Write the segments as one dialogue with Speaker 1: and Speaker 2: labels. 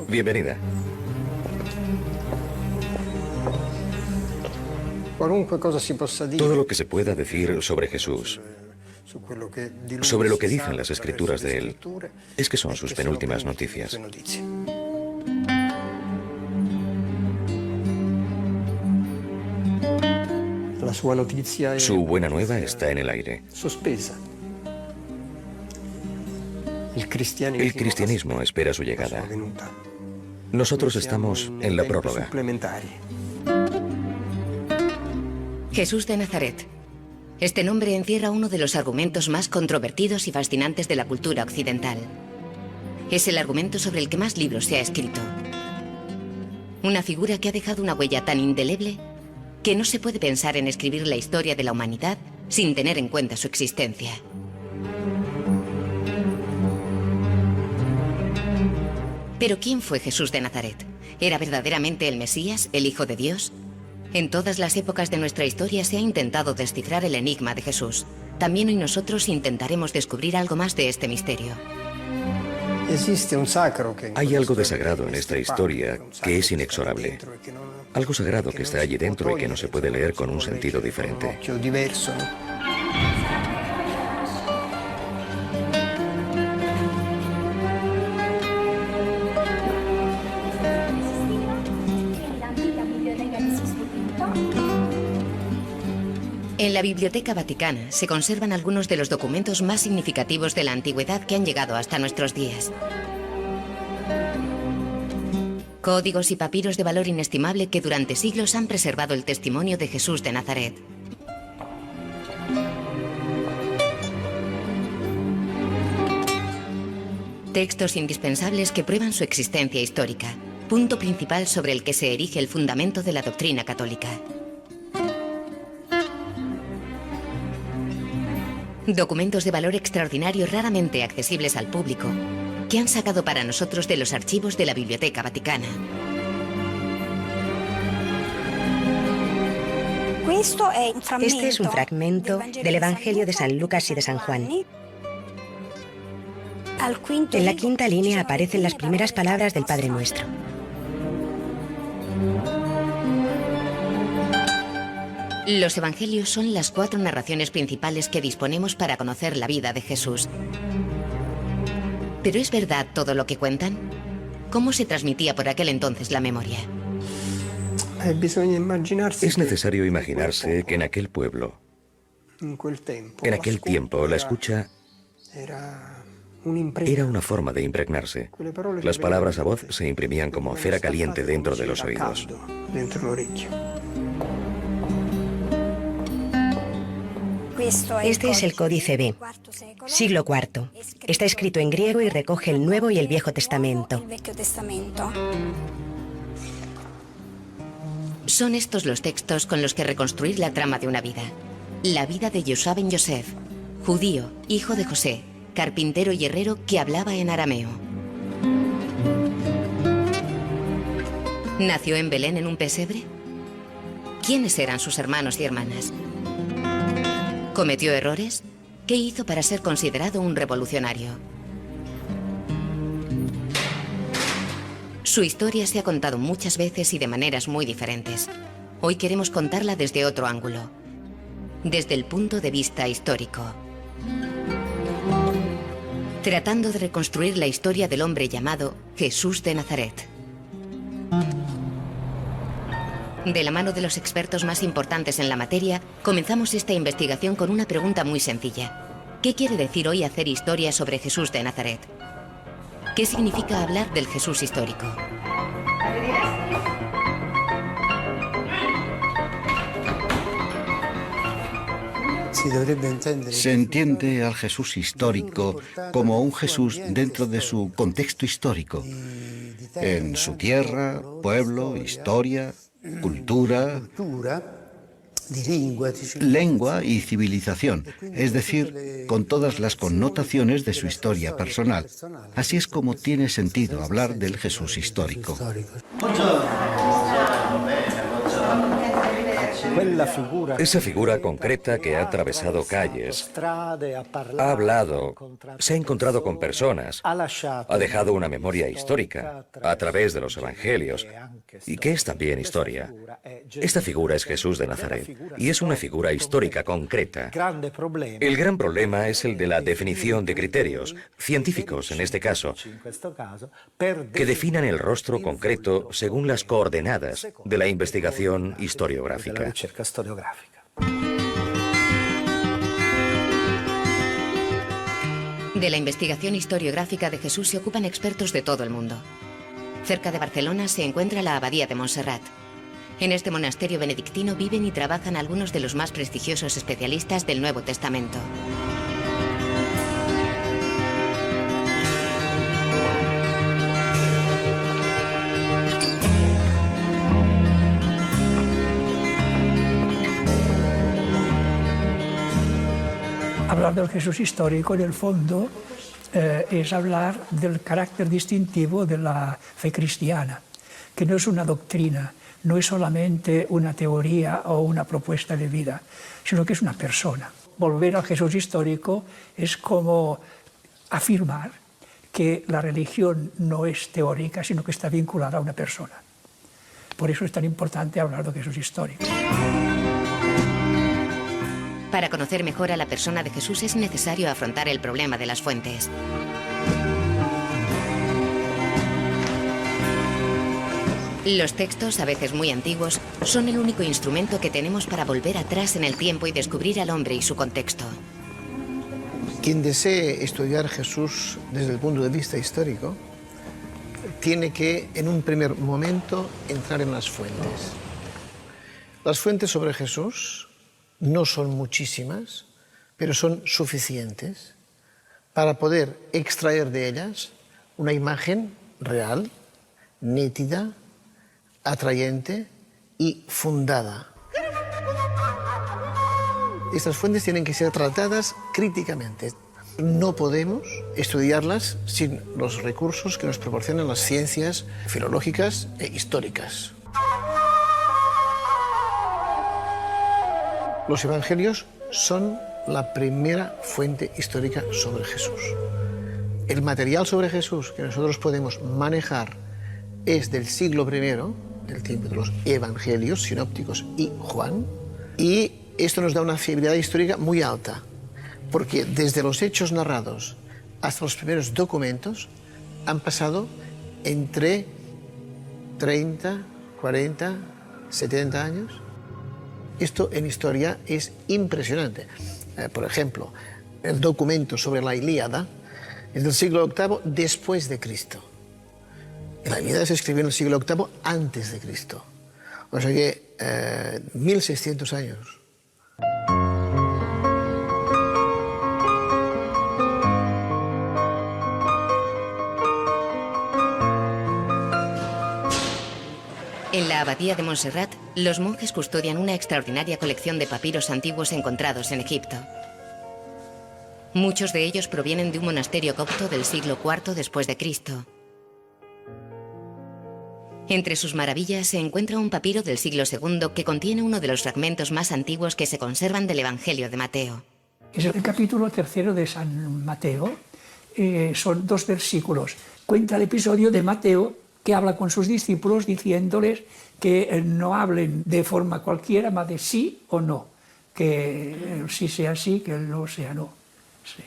Speaker 1: Bienvenida. Todo lo que se pueda decir sobre Jesús, sobre lo que dicen las escrituras de él, es que son sus penúltimas noticias. Su buena nueva está en el aire. El cristianismo espera su llegada. Nosotros estamos en la prórroga.
Speaker 2: Jesús de Nazaret. Este nombre encierra uno de los argumentos más controvertidos y fascinantes de la cultura occidental. Es el argumento sobre el que más libros se ha escrito. Una figura que ha dejado una huella tan indeleble que no se puede pensar en escribir la historia de la humanidad sin tener en cuenta su existencia. Pero ¿quién fue Jesús de Nazaret? ¿Era verdaderamente el Mesías, el Hijo de Dios? En todas las épocas de nuestra historia se ha intentado descifrar el enigma de Jesús. También hoy nosotros intentaremos descubrir algo más de este misterio.
Speaker 1: Hay algo de sagrado en esta historia que es inexorable. Algo sagrado que está allí dentro y que no se puede leer con un sentido diferente.
Speaker 2: En la Biblioteca Vaticana se conservan algunos de los documentos más significativos de la antigüedad que han llegado hasta nuestros días. Códigos y papiros de valor inestimable que durante siglos han preservado el testimonio de Jesús de Nazaret. Textos indispensables que prueban su existencia histórica, punto principal sobre el que se erige el fundamento de la doctrina católica. Documentos de valor extraordinario raramente accesibles al público, que han sacado para nosotros de los archivos de la Biblioteca Vaticana.
Speaker 3: Este es un fragmento del Evangelio de San Lucas y de San Juan. En la quinta línea aparecen las primeras palabras del Padre Nuestro.
Speaker 2: Los evangelios son las 4 narraciones principales que disponemos para conocer la vida de Jesús. ¿Pero es verdad todo lo que cuentan? ¿Cómo se transmitía por aquel entonces la memoria?
Speaker 1: Es necesario imaginarse que en aquel pueblo, en aquel tiempo, la escucha era una forma de impregnarse. Las palabras a voz se imprimían como cera caliente dentro de los oídos.
Speaker 3: Este es el Códice B, siglo IV. Está escrito en griego y recoge el Nuevo y el Viejo Testamento.
Speaker 2: Son estos los textos con los que reconstruir la trama de una vida. La vida de Yoshua ben Yosef, judío, hijo de José, carpintero y herrero que hablaba en arameo. ¿Nació en Belén en un pesebre? ¿Quiénes eran sus hermanos y hermanas? ¿Cometió errores? ¿Qué hizo para ser considerado un revolucionario? Su historia se ha contado muchas veces y de maneras muy diferentes. Hoy queremos contarla desde otro ángulo, desde el punto de vista histórico. Tratando de reconstruir la historia del hombre llamado Jesús de Nazaret. De la mano de los expertos más importantes en la materia, comenzamos esta investigación con una pregunta muy sencilla. ¿Qué quiere decir hoy hacer historia sobre Jesús de Nazaret? ¿Qué significa hablar del Jesús histórico?
Speaker 4: Se entiende al Jesús histórico como un Jesús dentro de su contexto histórico, en su tierra, pueblo, historia, cultura, lengua y civilización, es decir, con todas las connotaciones de su historia personal. Así es como tiene sentido hablar del Jesús histórico.
Speaker 1: Esa figura concreta que ha atravesado calles, ha hablado, se ha encontrado con personas, ha dejado una memoria histórica a través de los evangelios, y que es también historia. Esta figura es Jesús de Nazaret, y es una figura histórica concreta. El gran problema es el de la definición de criterios, científicos en este caso, que definan el rostro concreto según las coordenadas de la investigación historiográfica.
Speaker 2: De la investigación historiográfica de Jesús se ocupan expertos de todo el mundo. Cerca de Barcelona se encuentra la Abadía de Montserrat. En este monasterio benedictino viven y trabajan algunos de los más prestigiosos especialistas del Nuevo Testamento.
Speaker 5: Hablar del Jesús histórico, en el fondo, es hablar del carácter distintivo de la fe cristiana, que no es una doctrina, no es solamente una teoría o una propuesta de vida, sino que es una persona. Volver al Jesús histórico es como afirmar que la religión no es teórica, sino que está vinculada a una persona. Por eso es tan importante hablar de Jesús histórico.
Speaker 2: Para conocer mejor a la persona de Jesús es necesario afrontar el problema de las fuentes. Los textos, a veces muy antiguos, son el único instrumento que tenemos para volver atrás en el tiempo y descubrir al hombre y su contexto.
Speaker 6: Quien desee estudiar a Jesús desde el punto de vista histórico tiene que, en un primer momento, entrar en las fuentes. Las fuentes sobre Jesús no son muchísimas, pero son suficientes para poder extraer de ellas una imagen real, nítida, atrayente y fundada. Estas fuentes tienen que ser tratadas críticamente. No podemos estudiarlas sin los recursos que nos proporcionan las ciencias filológicas e históricas. Los evangelios son la primera fuente histórica sobre Jesús. El material sobre Jesús que nosotros podemos manejar es del siglo I, del tiempo de los evangelios sinópticos y Juan, y esto nos da una fiabilidad histórica muy alta, porque desde los hechos narrados hasta los primeros documentos han pasado entre 30, 40, 70 años. Esto en historia es impresionante. Por ejemplo, el documento sobre la Ilíada es del siglo VIII después de Cristo. La Ilíada se escribió en el siglo VIII antes de Cristo. O sea que 1600 años.
Speaker 2: En la Abadía de Montserrat, los monjes custodian una extraordinaria colección de papiros antiguos encontrados en Egipto. Muchos de ellos provienen de un monasterio copto del siglo IV después de Cristo. Entre sus maravillas se encuentra un papiro del siglo II que contiene uno de los fragmentos más antiguos que se conservan del Evangelio de Mateo.
Speaker 5: Es el capítulo 3 de San Mateo. Son 2 versículos. Cuenta el episodio de Mateo que habla con sus discípulos diciéndoles que no hablen de forma cualquiera, más de sí o no. Que el sí sea sí, que el no sea no. Sí.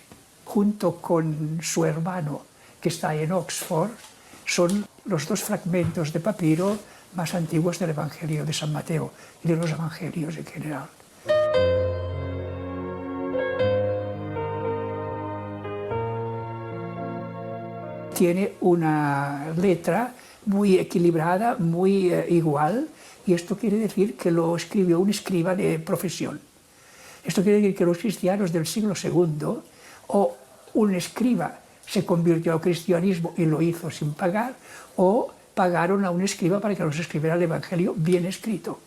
Speaker 5: Junto con su hermano, que está en Oxford, son los 2 fragmentos de papiro más antiguos del Evangelio de San Mateo y de los Evangelios en general. Tiene una letra muy equilibrada, muy igual, y esto quiere decir que lo escribió un escriba de profesión. Esto quiere decir que los cristianos del siglo II, o un escriba se convirtió al cristianismo y lo hizo sin pagar, o pagaron a un escriba para que nos escribiera el Evangelio bien escrito.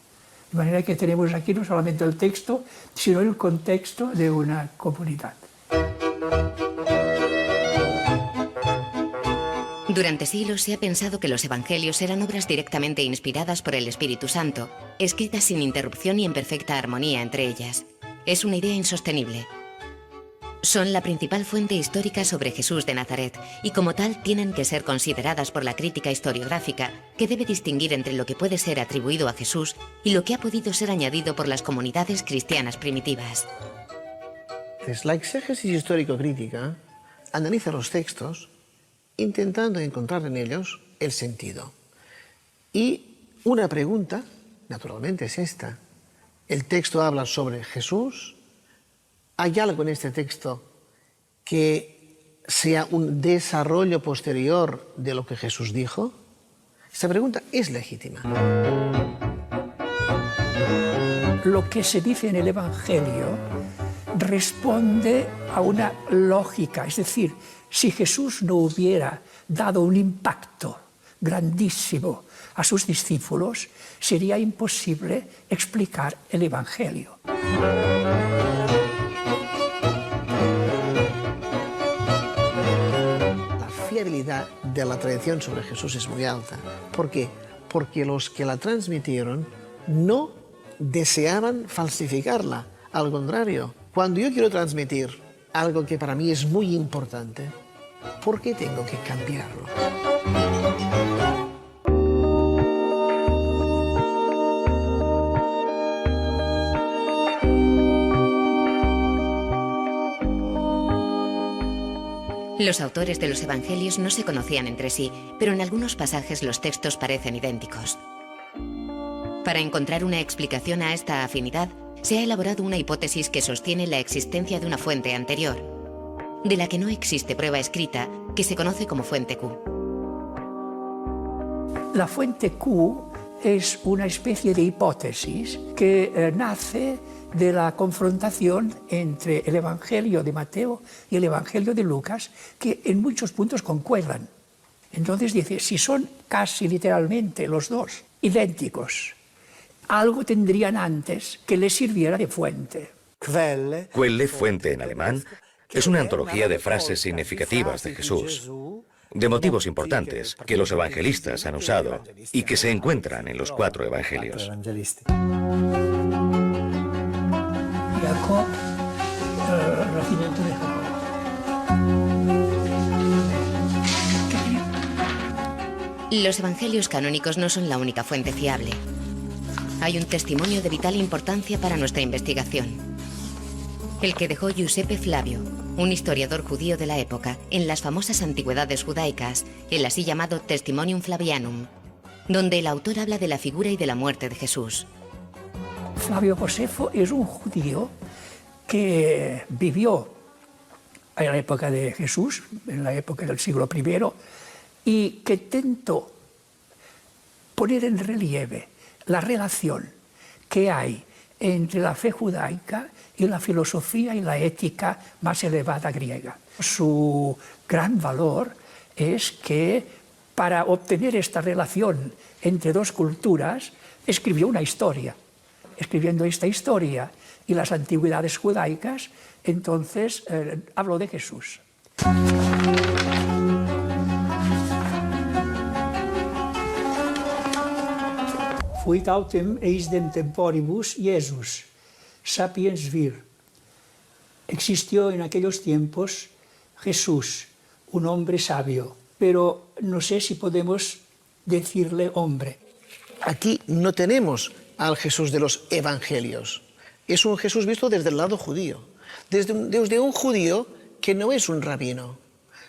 Speaker 5: De manera que tenemos aquí no solamente el texto, sino el contexto de una comunidad.
Speaker 2: Durante siglos se ha pensado que los evangelios eran obras directamente inspiradas por el Espíritu Santo, escritas sin interrupción y en perfecta armonía entre ellas. Es una idea insostenible. Son la principal fuente histórica sobre Jesús de Nazaret y como tal tienen que ser consideradas por la crítica historiográfica, que debe distinguir entre lo que puede ser atribuido a Jesús y lo que ha podido ser añadido por las comunidades cristianas primitivas.
Speaker 6: La exégesis histórico-crítica analiza los textos intentando encontrar en ellos el sentido. Y una pregunta, naturalmente, es esta. El texto habla sobre Jesús. ¿Hay algo en este texto que sea un desarrollo posterior de lo que Jesús dijo? Esta pregunta es legítima.
Speaker 5: Lo que se dice en el Evangelio responde a una lógica, es decir, si Jesús no hubiera dado un impacto grandísimo a sus discípulos, sería imposible explicar el Evangelio.
Speaker 6: La fiabilidad de la tradición sobre Jesús es muy alta. ¿Por qué? Porque los que la transmitieron no deseaban falsificarla. Al contrario, cuando yo quiero transmitir algo que para mí es muy importante, ¿por qué tengo que cambiarlo?
Speaker 2: Los autores de los evangelios no se conocían entre sí, pero en algunos pasajes los textos parecen idénticos. Para encontrar una explicación a esta afinidad, se ha elaborado una hipótesis que sostiene la existencia de una fuente anterior, de la que no existe prueba escrita, que se conoce como fuente Q.
Speaker 5: La fuente Q es una especie de hipótesis que nace de la confrontación entre el Evangelio de Mateo y el Evangelio de Lucas, que en muchos puntos concuerdan. Entonces dice, si son casi literalmente los dos idénticos, algo tendrían antes que les sirviera de fuente.
Speaker 1: Quelle, fuente en alemán, es una antología de frases significativas de Jesús, de motivos importantes que los evangelistas han usado y que se encuentran en los 4 evangelios.
Speaker 5: Jacob, nacimiento de Jacob.
Speaker 2: Los evangelios canónicos no son la única fuente fiable. Hay un testimonio de vital importancia para nuestra investigación. El que dejó Giuseppe Flavio, un historiador judío de la época, en las famosas antigüedades judaicas, el así llamado Testimonium Flavianum, donde el autor habla de la figura y de la muerte de Jesús.
Speaker 5: Flavio Josefo es un judío que vivió en la época de Jesús, en la época del siglo I, y que intentó poner en relieve la relación que hay entre la fe judaica y la filosofía y la ética más elevada griega. Su gran valor es que para obtener esta relación entre dos culturas escribió una historia. Escribiendo esta historia y las antigüedades judaicas, entonces habló de Jesús. Fuit autem eisdem temporibus Iesus, sapiens vir. Existió en aquellos tiempos Jesús, un hombre sabio, pero no sé si podemos decirle hombre.
Speaker 6: Aquí no tenemos al Jesús de los evangelios. Es un Jesús visto desde el lado judío, desde un judío que no es un rabino.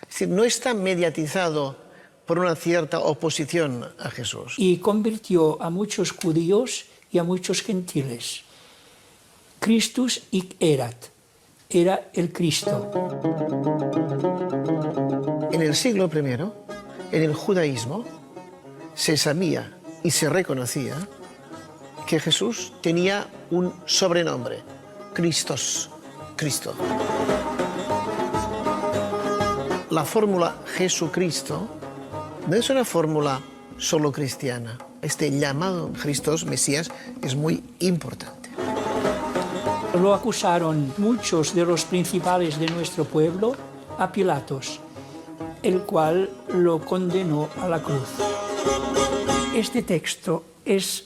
Speaker 6: Es decir, no está mediatizado por una cierta oposición a Jesús.
Speaker 5: Y convirtió a muchos judíos y a muchos gentiles. Christus hic erat, era el Cristo.
Speaker 6: En el siglo I, en el judaísmo, se sabía y se reconocía que Jesús tenía un sobrenombre, Christos, Cristo. La fórmula Jesucristo no es una fórmula solo cristiana. Este llamado Christos, Mesías, es muy importante.
Speaker 5: Lo acusaron muchos de los principales de nuestro pueblo a Pilatos. el cual lo condenó a la cruz. Este texto es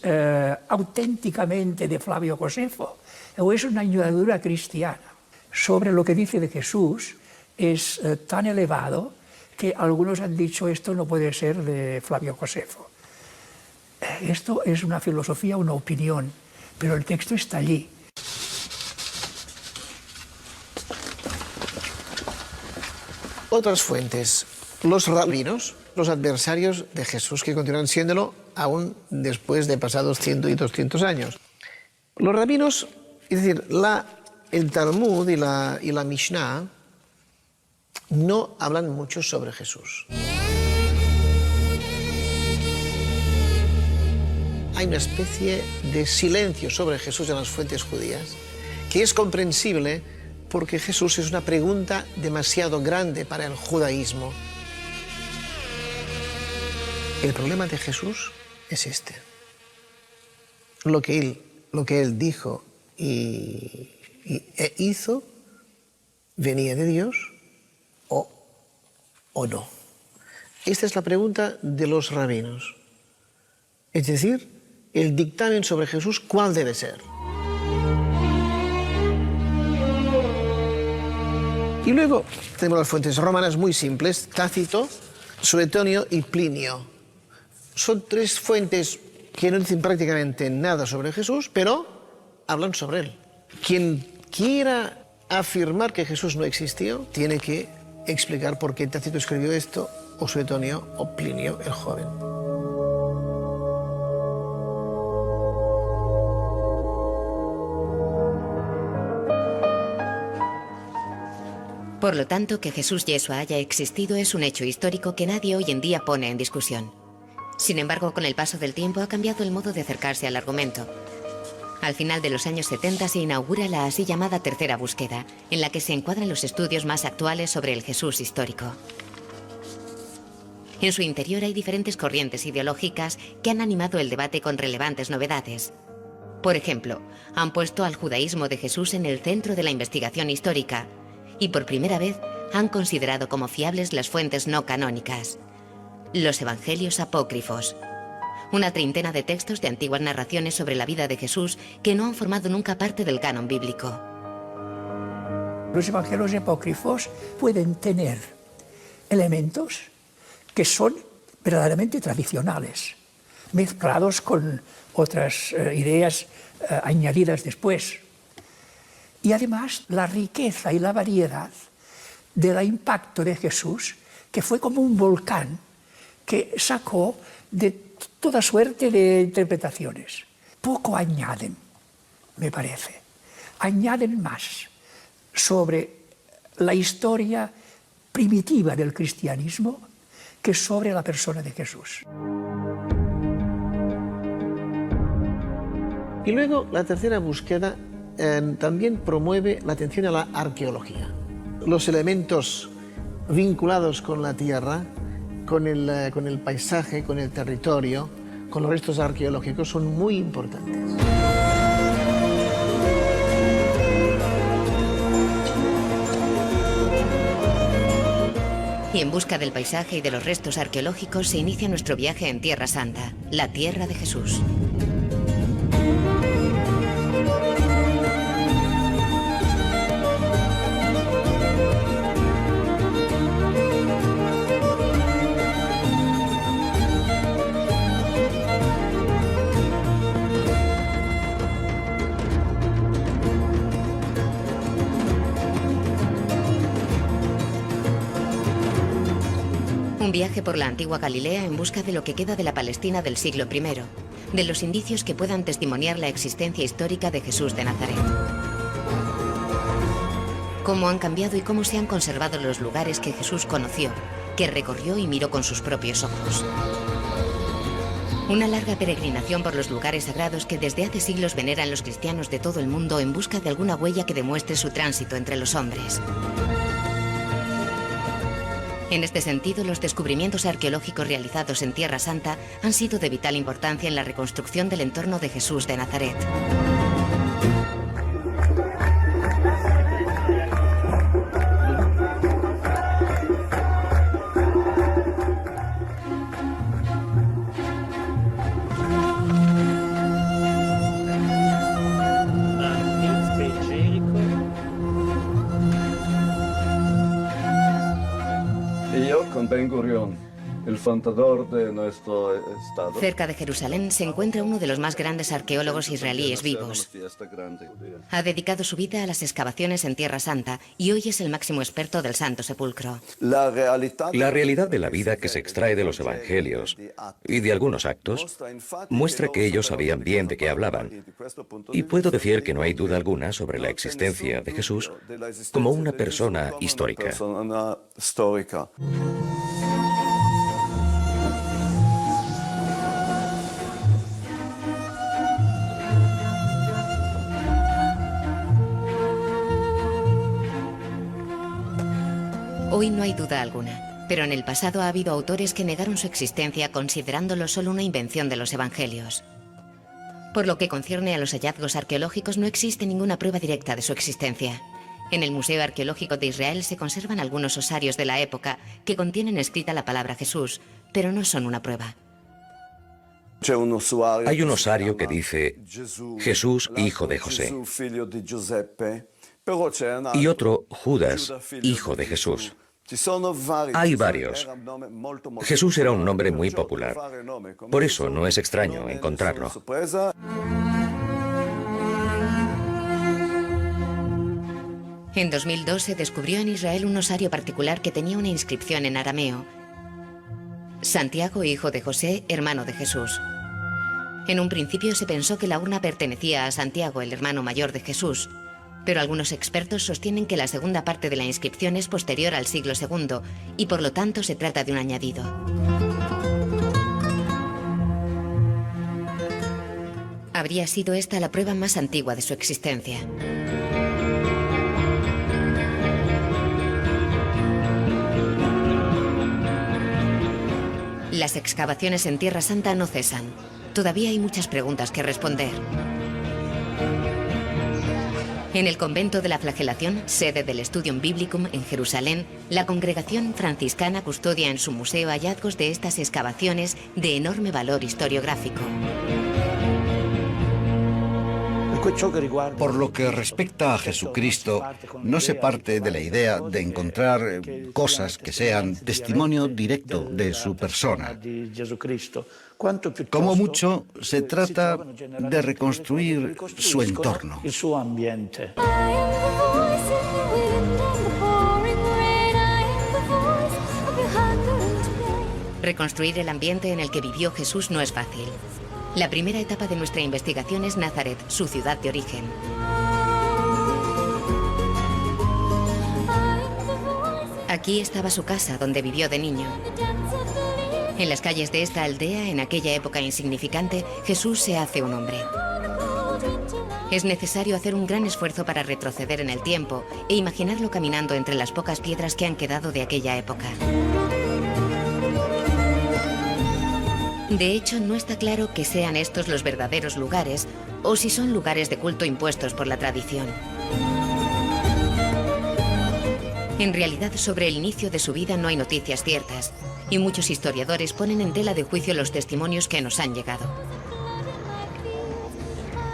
Speaker 5: auténticamente de Flavio Josefo, o es una añadidura cristiana. Sobre lo que dice de Jesús es tan elevado que algunos han dicho esto no puede ser de Flavio Josefo. Esto es una filosofía, una opinión, pero el texto está allí.
Speaker 6: Otras fuentes, los rabinos, los adversarios de Jesús, que continúan siéndolo aún después de pasados 100 y 200 años. Los rabinos, es decir, el Talmud y la Mishnah no hablan mucho sobre Jesús. Hay una especie de silencio sobre Jesús en las fuentes judías, que es comprensible porque Jesús es una pregunta demasiado grande para el judaísmo. El problema de Jesús es este. Lo que él dijo e hizo venía de Dios o no. Esta es la pregunta de los rabinos. Es decir, el dictamen sobre Jesús, ¿cuál debe ser? Y luego tenemos las fuentes romanas muy simples, Tácito, Suetonio y Plinio. Son tres fuentes que no dicen prácticamente nada sobre Jesús, pero hablan sobre él. Quien quiera afirmar que Jesús no existió, tiene que explicar por qué Tácito escribió esto, o Suetonio, o Plinio el joven.
Speaker 2: Por lo tanto, que Jesús Yeshua haya existido es un hecho histórico que nadie hoy en día pone en discusión. Sin embargo, con el paso del tiempo ha cambiado el modo de acercarse al argumento. Al final de los años 70 se inaugura la así llamada tercera búsqueda, en la que se encuadran los estudios más actuales sobre el Jesús histórico. En su interior hay diferentes corrientes ideológicas que han animado el debate con relevantes novedades. Por ejemplo, han puesto al judaísmo de Jesús en el centro de la investigación histórica y por primera vez han considerado como fiables las fuentes no canónicas, los evangelios apócrifos, una treintena de textos de antiguas narraciones sobre la vida de Jesús que no han formado nunca parte del canon bíblico.
Speaker 5: Los evangelios apócrifos pueden tener elementos que son verdaderamente tradicionales, mezclados con otras ideas añadidas después. Y además la riqueza y la variedad del impacto de Jesús, que fue como un volcán que sacó de toda suerte de interpretaciones. Poco añaden, me parece. Añaden más sobre la historia primitiva del cristianismo que sobre la persona de Jesús.
Speaker 6: Y luego la tercera búsqueda también promueve la atención a la arqueología. Los elementos vinculados con la tierra, con el paisaje, con el territorio, con los restos arqueológicos son muy importantes.
Speaker 2: Y en busca del paisaje y de los restos arqueológicos se inicia nuestro viaje en Tierra Santa, la tierra de Jesús. Un viaje por la antigua Galilea en busca de lo que queda de la Palestina del siglo I, de los indicios que puedan testimoniar la existencia histórica de Jesús de Nazaret. Cómo han cambiado y cómo se han conservado los lugares que Jesús conoció, que recorrió y miró con sus propios ojos. Una larga peregrinación por los lugares sagrados que desde hace siglos veneran los cristianos de todo el mundo en busca de alguna huella que demuestre su tránsito entre los hombres. En este sentido, los descubrimientos arqueológicos realizados en Tierra Santa han sido de vital importancia en la reconstrucción del entorno de Jesús de Nazaret.
Speaker 7: Y yo con Ben Gurion, el fundador de nuestro estado.
Speaker 2: Cerca de Jerusalén se encuentra uno de los más grandes arqueólogos israelíes vivos. Ha dedicado su vida a las excavaciones en Tierra Santa y hoy es el máximo experto del Santo Sepulcro.
Speaker 1: La realidad de la vida que se extrae de los evangelios y de algunos actos muestra que ellos sabían bien de qué hablaban. Y puedo decir que no hay duda alguna sobre la existencia de Jesús como una persona histórica.
Speaker 2: Hoy no hay duda alguna, pero en el pasado ha habido autores que negaron su existencia considerándolo solo una invención de los evangelios. Por lo que concierne a los hallazgos arqueológicos, no existe ninguna prueba directa de su existencia. En el Museo Arqueológico de Israel se conservan algunos osarios de la época que contienen escrita la palabra Jesús, pero no son una prueba.
Speaker 1: Hay un osario que dice Jesús, hijo de José, y otro Judas, hijo de Jesús. Hay varios. Jesús era un nombre muy popular. Por eso no es extraño encontrarlo.
Speaker 2: En 2002 se descubrió en Israel un osario particular que tenía una inscripción en arameo: Santiago, hijo de José, hermano de Jesús. En un principio se pensó que la urna pertenecía a Santiago, el hermano mayor de Jesús, pero algunos expertos sostienen que la segunda parte de la inscripción es posterior al siglo II y por lo tanto se trata de un añadido. Habría sido esta la prueba más antigua de su existencia. Las excavaciones en Tierra Santa no cesan. Todavía hay muchas preguntas que responder. En el convento de la Flagelación, sede del Studium Biblicum en Jerusalén, la congregación franciscana custodia en su museo hallazgos de estas excavaciones de enorme valor historiográfico.
Speaker 4: Por lo que respecta a Jesucristo, no se parte de la idea de encontrar cosas que sean testimonio directo de su persona. Como mucho, se trata de reconstruir su entorno.
Speaker 2: Reconstruir el ambiente en el que vivió Jesús no es fácil. La primera etapa de nuestra investigación es Nazaret, su ciudad de origen. Aquí estaba su casa, donde vivió de niño. En las calles de esta aldea, en aquella época insignificante, Jesús se hace un hombre. Es necesario hacer un gran esfuerzo para retroceder en el tiempo e imaginarlo caminando entre las pocas piedras que han quedado de aquella época. De hecho, no está claro que sean estos los verdaderos lugares o si son lugares de culto impuestos por la tradición. En realidad, sobre el inicio de su vida no hay noticias ciertas, y muchos historiadores ponen en tela de juicio los testimonios que nos han llegado.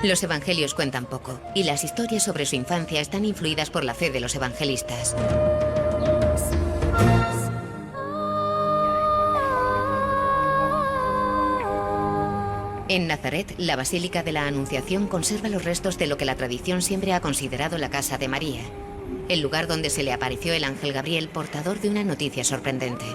Speaker 2: Los evangelios cuentan poco, y las historias sobre su infancia están influidas por la fe de los evangelistas. En Nazaret, la Basílica de la Anunciación conserva los restos de lo que la tradición siempre ha considerado la casa de María, el lugar donde se le apareció el ángel Gabriel portador de una noticia sorprendente.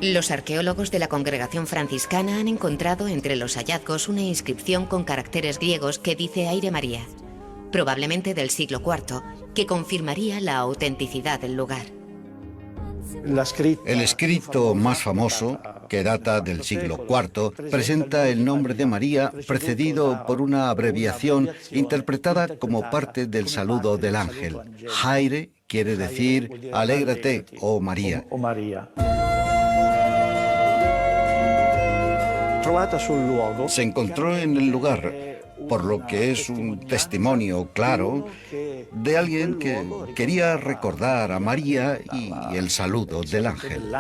Speaker 2: Los arqueólogos de la congregación franciscana han encontrado entre los hallazgos una inscripción con caracteres griegos que dice Aire María, probablemente del siglo IV, que confirmaría la autenticidad del lugar.
Speaker 4: El escrito más famoso, que data del siglo IV, presenta el nombre de María precedido por una abreviación interpretada como parte del saludo del ángel. Jaire quiere decir alégrate, oh María. Se encontró en el lugar, por lo que es un testimonio claro de alguien que quería recordar a María y el saludo del ángel.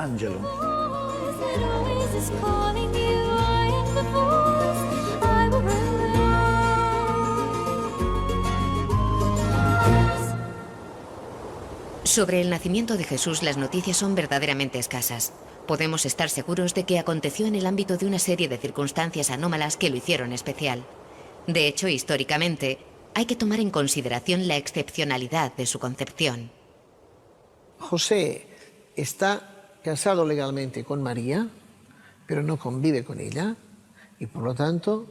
Speaker 2: Sobre el nacimiento de Jesús, las noticias son verdaderamente escasas. Podemos estar seguros de que aconteció en el ámbito de una serie de circunstancias anómalas que lo hicieron especial. De hecho, históricamente, hay que tomar en consideración la excepcionalidad de su concepción.
Speaker 6: José está casado legalmente con María, pero no convive con ella, y por lo tanto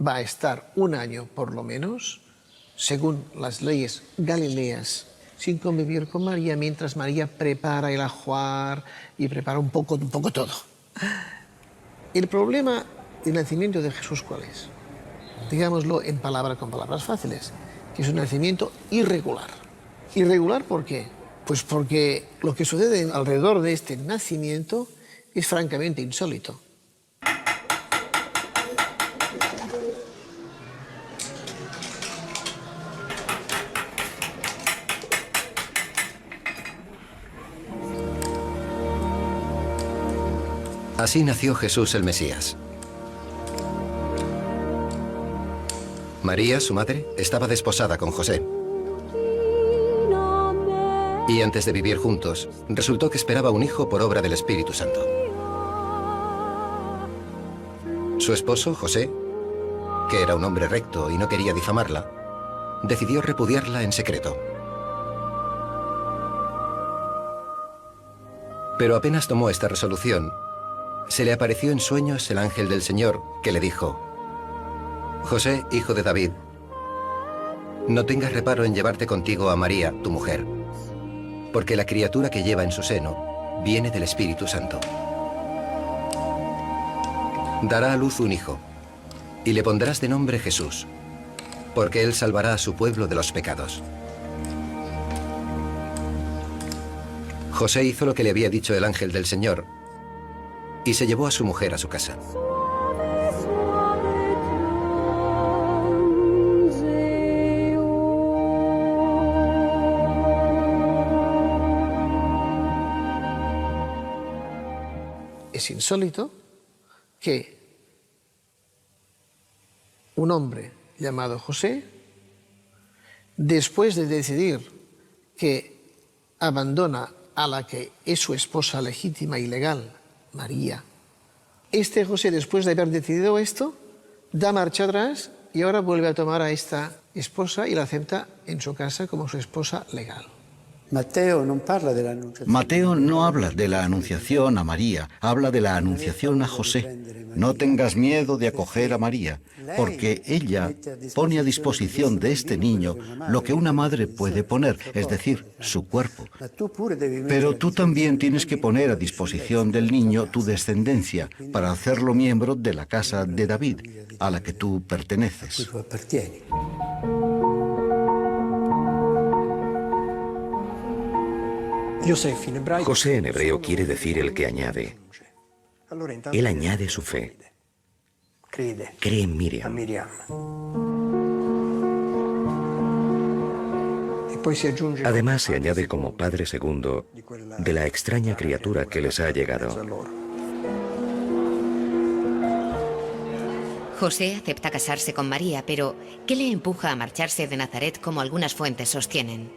Speaker 6: va a estar un año por lo menos, según las leyes galileas, sin convivir con María, mientras María prepara el ajuar y prepara un poco todo. El problema del nacimiento de Jesús, ¿cuál es? Digámoslo con palabras fáciles, que es un nacimiento irregular. ¿Irregular por qué? Pues porque lo que sucede alrededor de este nacimiento es francamente insólito.
Speaker 8: Así nació Jesús el Mesías. María, su madre, estaba desposada con José. Y antes de vivir juntos, resultó que esperaba un hijo por obra del Espíritu Santo. Su esposo, José, que era un hombre recto y no quería difamarla, decidió repudiarla en secreto. Pero apenas tomó esta resolución, se le apareció en sueños el ángel del Señor, que le dijo: José, hijo de David, no tengas reparo en llevarte contigo a María, tu mujer, porque la criatura que lleva en su seno viene del Espíritu Santo. Dará a luz un hijo, y le pondrás de nombre Jesús, porque él salvará a su pueblo de los pecados. José hizo lo que le había dicho el ángel del Señor, y se llevó a su mujer a su casa.
Speaker 6: Es insólito que un hombre llamado José, después de decidir que abandona a la que es su esposa legítima y legal, María, este José, después de haber decidido esto, da marcha atrás y ahora vuelve a tomar a esta esposa y la acepta en su casa como su esposa legal.
Speaker 4: Mateo no habla de la anunciación a María, habla de la anunciación a José. No tengas miedo de acoger a María, porque ella pone a disposición de este niño lo que una madre puede poner, es decir, su cuerpo. Pero tú también tienes que poner a disposición del niño tu descendencia para hacerlo miembro de la casa de David, a la que tú perteneces.
Speaker 1: José en hebreo quiere decir el que añade. Él añade su fe. Cree en Miriam. Además se añade como padre segundo de la extraña criatura que les ha llegado.
Speaker 2: José acepta casarse con María, pero ¿qué le empuja a marcharse de Nazaret como algunas fuentes sostienen?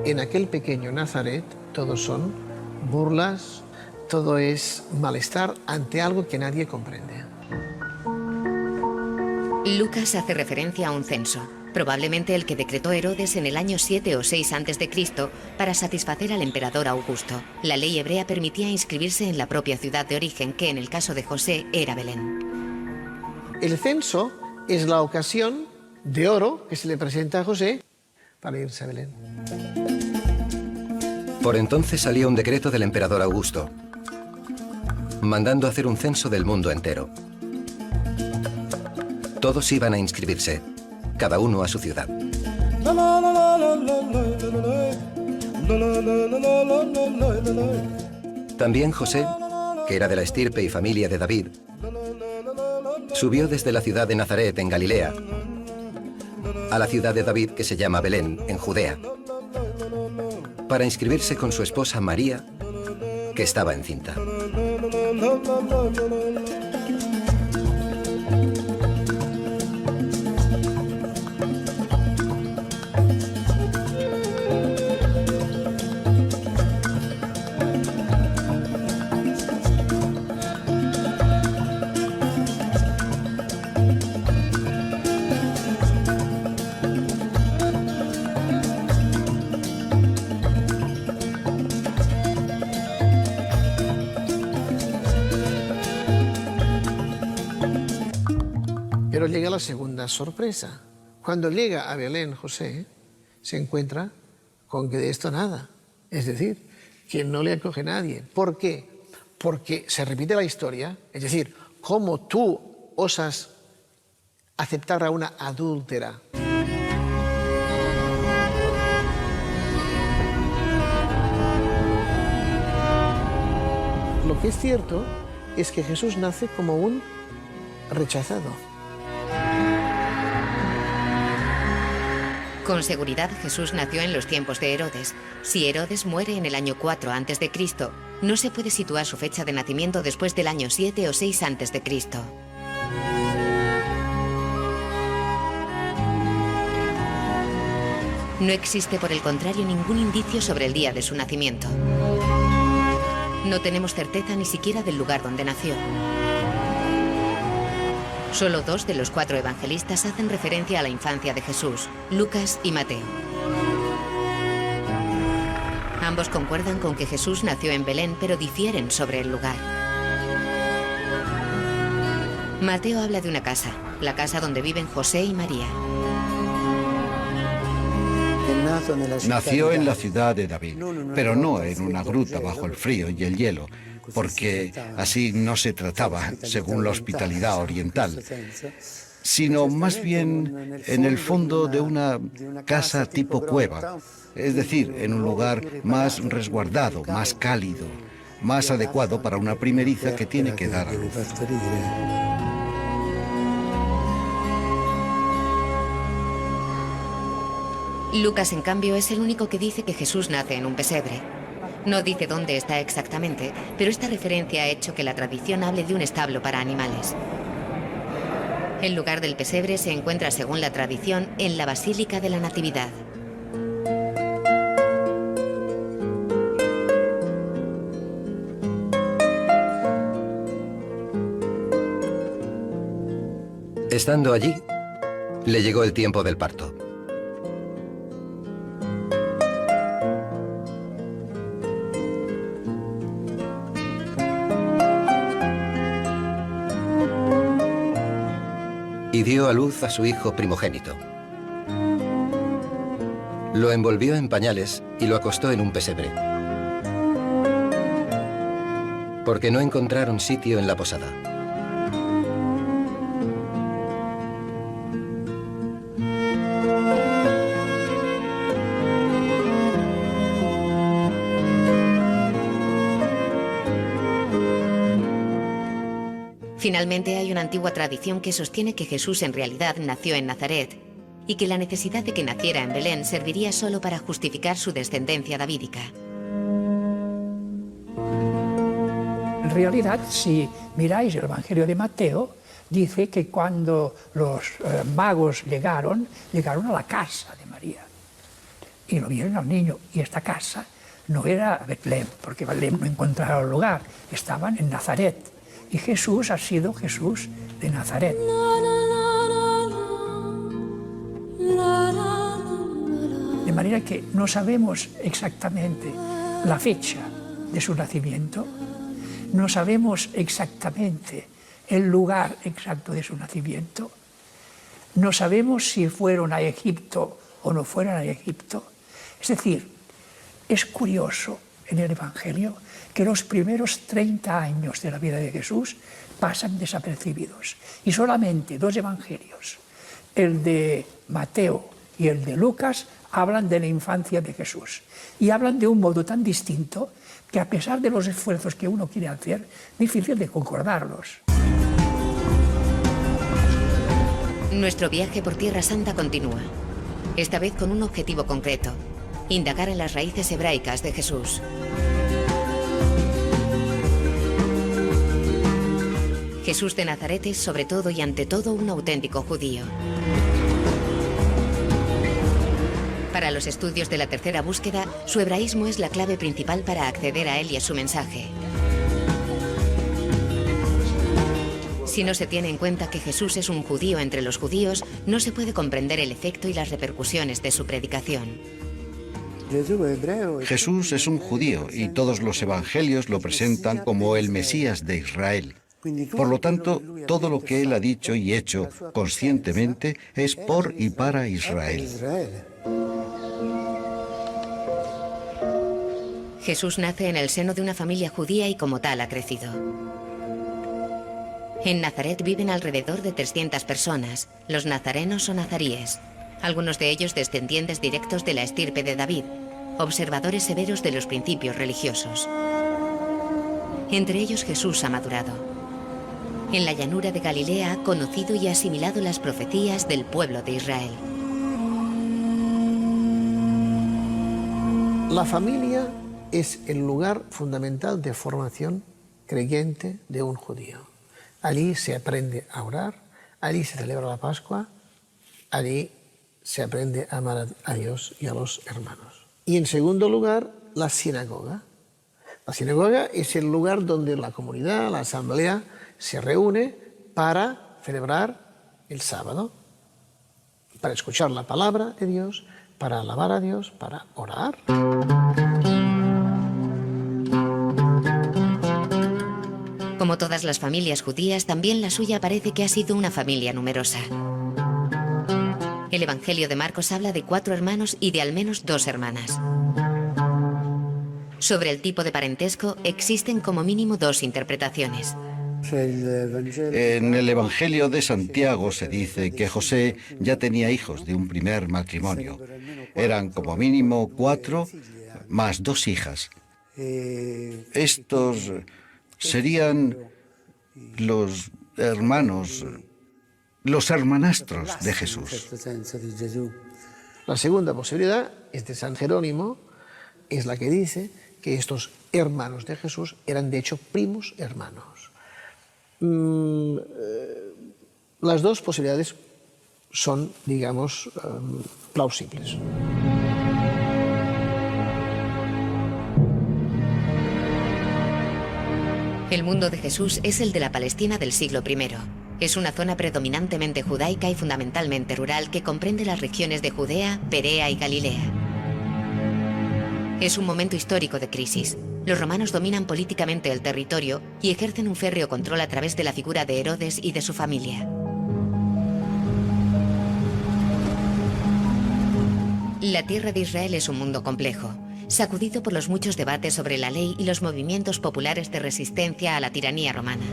Speaker 6: En aquel pequeño Nazaret todo son burlas, todo es malestar ante algo que nadie comprende.
Speaker 2: Lucas hace referencia a un censo, probablemente el que decretó Herodes en el año 7 o 6 a.C. para satisfacer al emperador Augusto. La ley hebrea permitía inscribirse en la propia ciudad de origen, que en el caso de José era Belén.
Speaker 6: El censo es la ocasión de oro que se le presenta a José para irse a Belén.
Speaker 8: Por entonces salía un decreto del emperador Augusto, mandando hacer un censo del mundo entero. Todos iban a inscribirse, cada uno a su ciudad. También José, que era de la estirpe y familia de David, subió desde la ciudad de Nazaret, en Galilea, a la ciudad de David, que se llama Belén, en Judea, para inscribirse con su esposa María, que estaba encinta.
Speaker 6: Pero llega la segunda sorpresa. Cuando llega a Belén José, se encuentra con que de esto nada. Es decir, que no le acoge nadie. ¿Por qué? Porque se repite la historia. Es decir, ¿cómo tú osas aceptar a una adúltera? Lo que es cierto es que Jesús nace como un rechazado.
Speaker 2: Con seguridad Jesús nació en los tiempos de Herodes. Si Herodes muere en el año 4 a.C., no se puede situar su fecha de nacimiento después del año 7 o 6 a.C. No existe, por el contrario, ningún indicio sobre el día de su nacimiento. No tenemos certeza ni siquiera del lugar donde nació. Solo 2 de los 4 evangelistas hacen referencia a la infancia de Jesús, Lucas y Mateo. Ambos concuerdan con que Jesús nació en Belén, pero difieren sobre el lugar. Mateo habla de una casa, la casa donde viven José y María.
Speaker 4: Nació en la ciudad de David, pero no en una gruta bajo el frío y el hielo, porque así no se trataba, según la hospitalidad oriental, sino más bien en el fondo de una casa tipo cueva, es decir, en un lugar más resguardado, más cálido, más adecuado para una primeriza que tiene que dar a luz.
Speaker 2: Lucas, en cambio, es el único que dice que Jesús nace en un pesebre. No dice dónde está exactamente, pero esta referencia ha hecho que la tradición hable de un establo para animales. El lugar del pesebre se encuentra, según la tradición, en la Basílica de la Natividad.
Speaker 8: Estando allí, le llegó el tiempo del parto. Y dio a luz a su hijo primogénito. Lo envolvió en pañales y lo acostó en un pesebre, porque no encontraron sitio en la posada.
Speaker 2: Finalmente, hay una antigua tradición que sostiene que Jesús en realidad nació en Nazaret y que la necesidad de que naciera en Belén serviría solo para justificar su descendencia davídica.
Speaker 5: En realidad, si miráis el Evangelio de Mateo, dice que cuando los magos llegaron a la casa de María y lo vieron al niño. Y esta casa no era Betlem, porque Betlem no encontraba lugar, estaban en Nazaret. Y Jesús ha sido Jesús de Nazaret. De manera que no sabemos exactamente la fecha de su nacimiento, no sabemos exactamente el lugar exacto de su nacimiento, no sabemos si fueron a Egipto o no fueron a Egipto. Es decir, es curioso en el Evangelio que los primeros 30 años de la vida de Jesús pasan desapercibidos. Y solamente 2 evangelios, el de Mateo y el de Lucas, hablan de la infancia de Jesús. Y hablan de un modo tan distinto que, a pesar de los esfuerzos que uno quiere hacer, es difícil de concordarlos.
Speaker 2: Nuestro viaje por Tierra Santa continúa, esta vez con un objetivo concreto: indagar en las raíces hebraicas de Jesús. Jesús de Nazaret es, sobre todo y ante todo, un auténtico judío. Para los estudios de la tercera búsqueda, su hebraísmo es la clave principal para acceder a él y a su mensaje. Si no se tiene en cuenta que Jesús es un judío entre los judíos, no se puede comprender el efecto y las repercusiones de su predicación.
Speaker 4: Jesús es un judío y todos los evangelios lo presentan como el Mesías de Israel. Por lo tanto, todo lo que él ha dicho y hecho conscientemente es por y para Israel.
Speaker 2: Jesús nace en el seno de una familia judía y como tal ha crecido. En Nazaret viven alrededor de 300 personas, los nazarenos o nazaríes, algunos de ellos descendientes directos de la estirpe de David, observadores severos de los principios religiosos. Entre ellos Jesús ha madurado. En la llanura de Galilea ha conocido y asimilado las profecías del pueblo de Israel.
Speaker 6: La familia es el lugar fundamental de formación creyente de un judío. Allí se aprende a orar, allí se celebra la Pascua, allí se aprende a amar a Dios y a los hermanos. Y en segundo lugar, la sinagoga. La sinagoga es el lugar donde la comunidad, la asamblea, se reúne para celebrar el sábado, para escuchar la palabra de Dios, para alabar a Dios, para orar.
Speaker 2: Como todas las familias judías, también la suya parece que ha sido una familia numerosa. El Evangelio de Marcos habla de 4 hermanos y de al menos 2 hermanas. Sobre el tipo de parentesco existen como mínimo 2 interpretaciones.
Speaker 4: En el Evangelio de Santiago se dice que José ya tenía hijos de un primer matrimonio. Eran como mínimo 4 más 2 hijas. Estos serían los hermanos, los hermanastros de Jesús.
Speaker 6: La segunda posibilidad es de San Jerónimo, es la que dice que estos hermanos de Jesús eran de hecho primos hermanos. Las 2 posibilidades son, digamos, plausibles.
Speaker 2: El mundo de Jesús es el de la Palestina del siglo I. Es una zona predominantemente judaica y fundamentalmente rural que comprende las regiones de Judea, Perea y Galilea. Es un momento histórico de crisis. Los romanos dominan políticamente el territorio y ejercen un férreo control a través de la figura de Herodes y de su familia. La tierra de Israel es un mundo complejo, sacudido por los muchos debates sobre la ley y los movimientos populares de resistencia a la tiranía romana.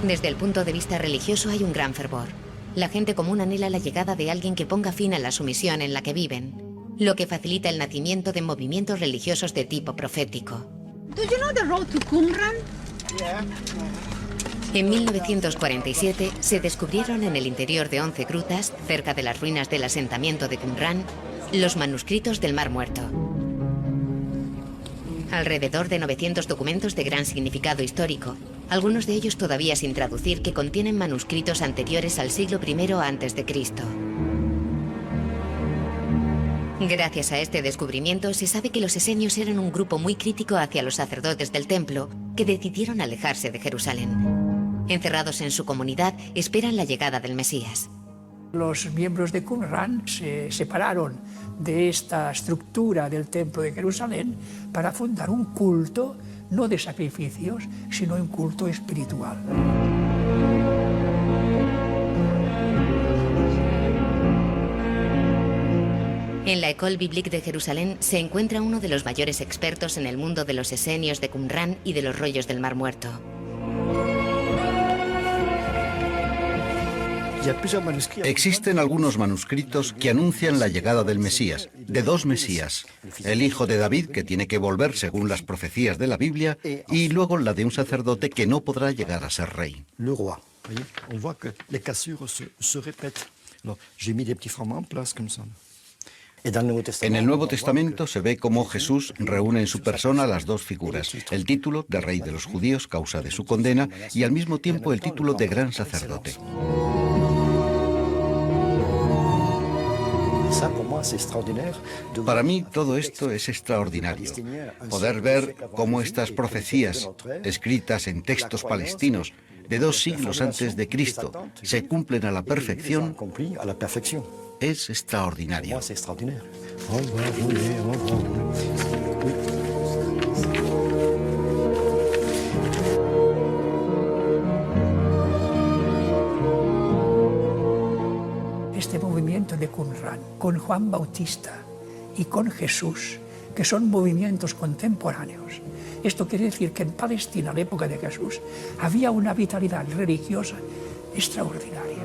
Speaker 2: Desde el punto de vista religioso hay un gran fervor. La gente común anhela la llegada de alguien que ponga fin a la sumisión en la que viven, lo que facilita el nacimiento de movimientos religiosos de tipo profético. En 1947 se descubrieron en el interior de 11 grutas, cerca de las ruinas del asentamiento de Qumran, los manuscritos del Mar Muerto. Alrededor de 900 documentos de gran significado histórico, algunos de ellos todavía sin traducir, que contienen manuscritos anteriores al siglo I a.C. Gracias a este descubrimiento se sabe que los esenios eran un grupo muy crítico hacia los sacerdotes del templo que decidieron alejarse de Jerusalén. Encerrados en su comunidad, esperan la llegada del Mesías.
Speaker 5: Los miembros de Qumran se separaron de esta estructura del templo de Jerusalén para fundar un culto, no de sacrificios, sino un culto espiritual.
Speaker 2: En la École Biblique de Jerusalén se encuentra uno de los mayores expertos en el mundo de los esenios de Qumran y de los rollos del Mar Muerto.
Speaker 4: Existen algunos manuscritos que anuncian la llegada del Mesías, de 2 Mesías, el hijo de David, que tiene que volver según las profecías de la Biblia, y luego la de un sacerdote que no podrá llegar a ser rey. En el Nuevo Testamento se ve cómo Jesús reúne en su persona las 2 figuras, el título de Rey de los Judíos, causa de su condena, y al mismo tiempo el título de Gran Sacerdote. Para mí todo esto es extraordinario. Poder ver cómo estas profecías, escritas en textos palestinos de 2 siglos antes de Cristo, se cumplen a la perfección, es extraordinario.
Speaker 5: Este movimiento de Qumran, con Juan Bautista y con Jesús, que son movimientos contemporáneos. Esto quiere decir que en Palestina, a la época de Jesús, había una vitalidad religiosa extraordinaria.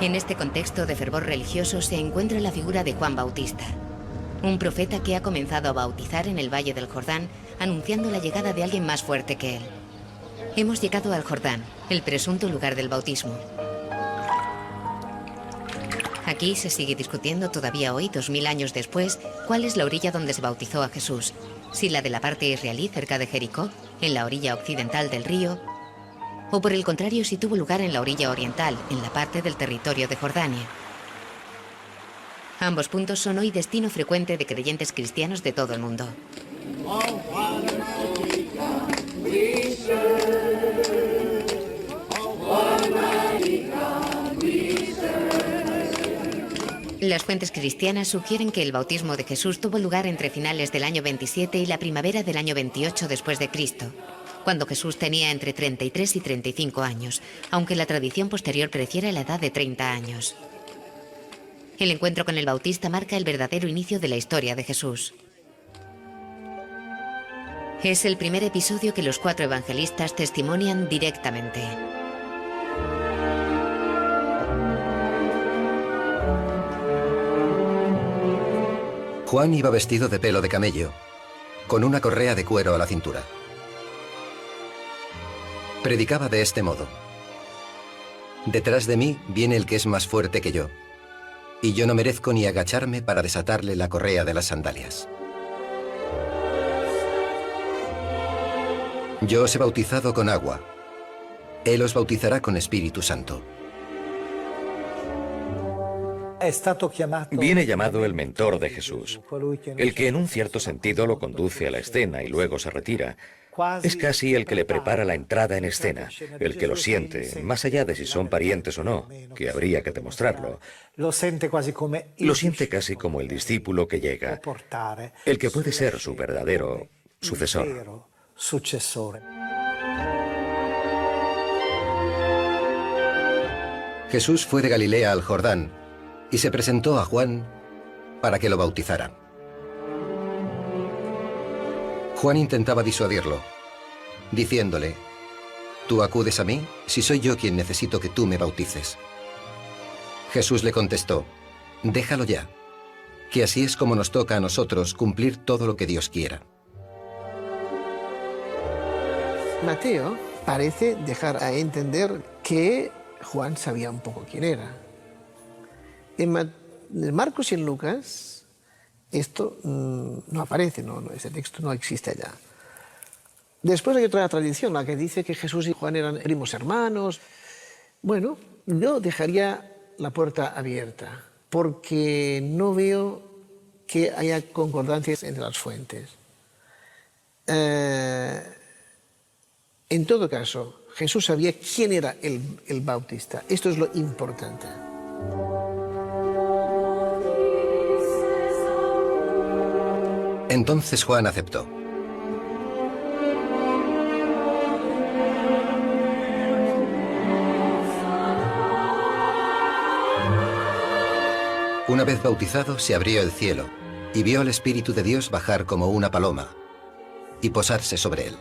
Speaker 2: En este contexto de fervor religioso se encuentra la figura de Juan Bautista, un profeta que ha comenzado a bautizar en el Valle del Jordán, anunciando la llegada de alguien más fuerte que él. Hemos llegado al Jordán, el presunto lugar del bautismo. Aquí se sigue discutiendo todavía hoy, 2000 años después, cuál es la orilla donde se bautizó a Jesús. Si la de la parte israelí cerca de Jericó, en la orilla occidental del río, o por el contrario si tuvo lugar en la orilla oriental, en la parte del territorio de Jordania. Ambos puntos son hoy destino frecuente de creyentes cristianos de todo el mundo. Las fuentes cristianas sugieren que el bautismo de Jesús tuvo lugar entre finales del año 27 y la primavera del año 28 después de Cristo, cuando Jesús tenía entre 33 y 35 años, aunque la tradición posterior prefiere la edad de 30 años. El encuentro con el Bautista marca el verdadero inicio de la historia de Jesús. Es el primer episodio que los 4 evangelistas testimonian directamente.
Speaker 8: Juan iba vestido de pelo de camello, con una correa de cuero a la cintura. Predicaba de este modo: detrás de mí viene el que es más fuerte que yo, y yo no merezco ni agacharme para desatarle la correa de las sandalias. Yo os he bautizado con agua, él os bautizará con Espíritu Santo.
Speaker 1: Viene llamado el mentor de Jesús, el que en un cierto sentido lo conduce a la escena y luego se retira. Es casi el que le prepara la entrada en escena, el que lo siente, más allá de si son parientes o no, que habría que demostrarlo. Lo siente casi como el discípulo que llega, el que puede ser su verdadero sucesor.
Speaker 8: Jesús fue de Galilea al Jordán y se presentó a Juan para que lo bautizara. Juan intentaba disuadirlo, diciéndole: ¿tú acudes a mí si soy yo quien necesito que tú me bautices? Jesús le contestó: déjalo ya, que así es como nos toca a nosotros cumplir todo lo que Dios quiera.
Speaker 6: Mateo parece dejar a entender que Juan sabía un poco quién era. En Marcos y en Lucas esto no aparece, ese texto no existe allá. Después hay otra tradición, la que dice que Jesús y Juan eran primos hermanos. Bueno, yo dejaría la puerta abierta, porque no veo que haya concordancias entre las fuentes. En todo caso, Jesús sabía quién era el Bautista. Esto es lo importante.
Speaker 8: Entonces Juan aceptó. Una vez bautizado, se abrió el cielo y vio al Espíritu de Dios bajar como una paloma y posarse sobre él.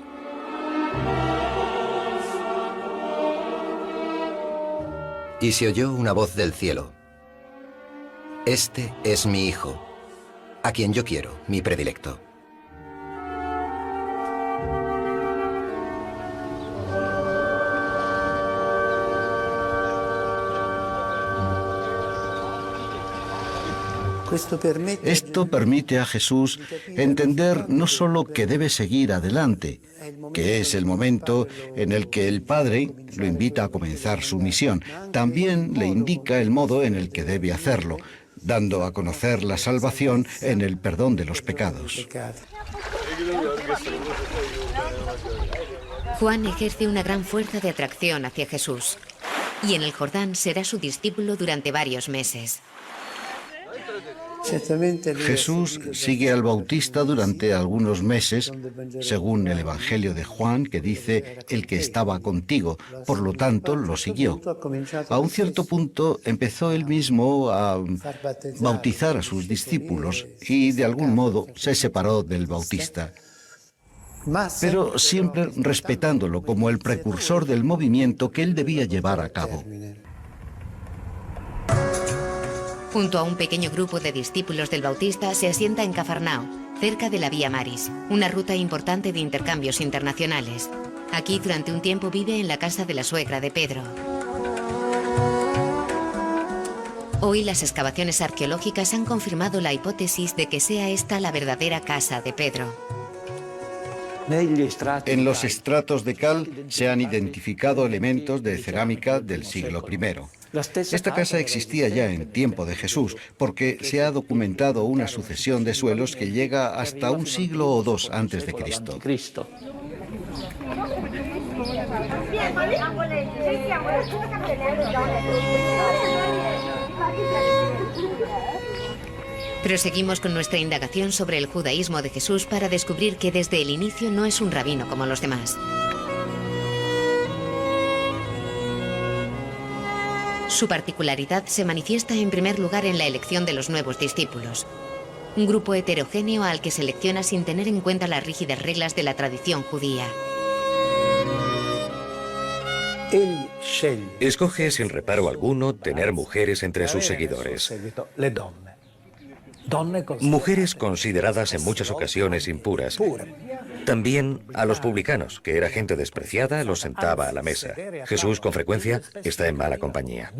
Speaker 8: Y se oyó una voz del cielo: este es mi Hijo, a quien yo quiero, mi predilecto.
Speaker 4: Esto permite a Jesús entender no solo que debe seguir adelante, que es el momento en el que el Padre lo invita a comenzar su misión, también le indica el modo en el que debe hacerlo, dando a conocer la salvación en el perdón de los pecados.
Speaker 2: Juan ejerce una gran fuerza de atracción hacia Jesús, y en el Jordán será su discípulo durante varios meses.
Speaker 4: Jesús sigue al Bautista durante algunos meses, según el Evangelio de Juan, que dice el que estaba contigo, por lo tanto lo siguió. A un cierto punto empezó él mismo a bautizar a sus discípulos y de algún modo se separó del Bautista, pero siempre respetándolo como el precursor del movimiento que él debía llevar a cabo.
Speaker 2: Junto a un pequeño grupo de discípulos del Bautista se asienta en Cafarnao, cerca de la Vía Maris, una ruta importante de intercambios internacionales. Aquí durante un tiempo vive en la casa de la suegra de Pedro. Hoy las excavaciones arqueológicas han confirmado la hipótesis de que sea esta la verdadera casa de Pedro.
Speaker 4: En los estratos de cal se han identificado elementos de cerámica del siglo I. Esta casa existía ya en tiempo de Jesús, porque se ha documentado una sucesión de suelos que llega hasta un siglo o dos antes de Cristo.
Speaker 2: Proseguimos con nuestra indagación sobre el judaísmo de Jesús para descubrir que desde el inicio no es un rabino como los demás. Su particularidad se manifiesta en primer lugar en la elección de los nuevos discípulos. Un grupo heterogéneo al que selecciona sin tener en cuenta las rígidas reglas de la tradición judía.
Speaker 1: Escoge sin reparo alguno tener mujeres entre sus seguidores. Mujeres consideradas en muchas ocasiones impuras. También a los publicanos, que era gente despreciada, los sentaba a la mesa. Jesús con frecuencia está en mala compañía.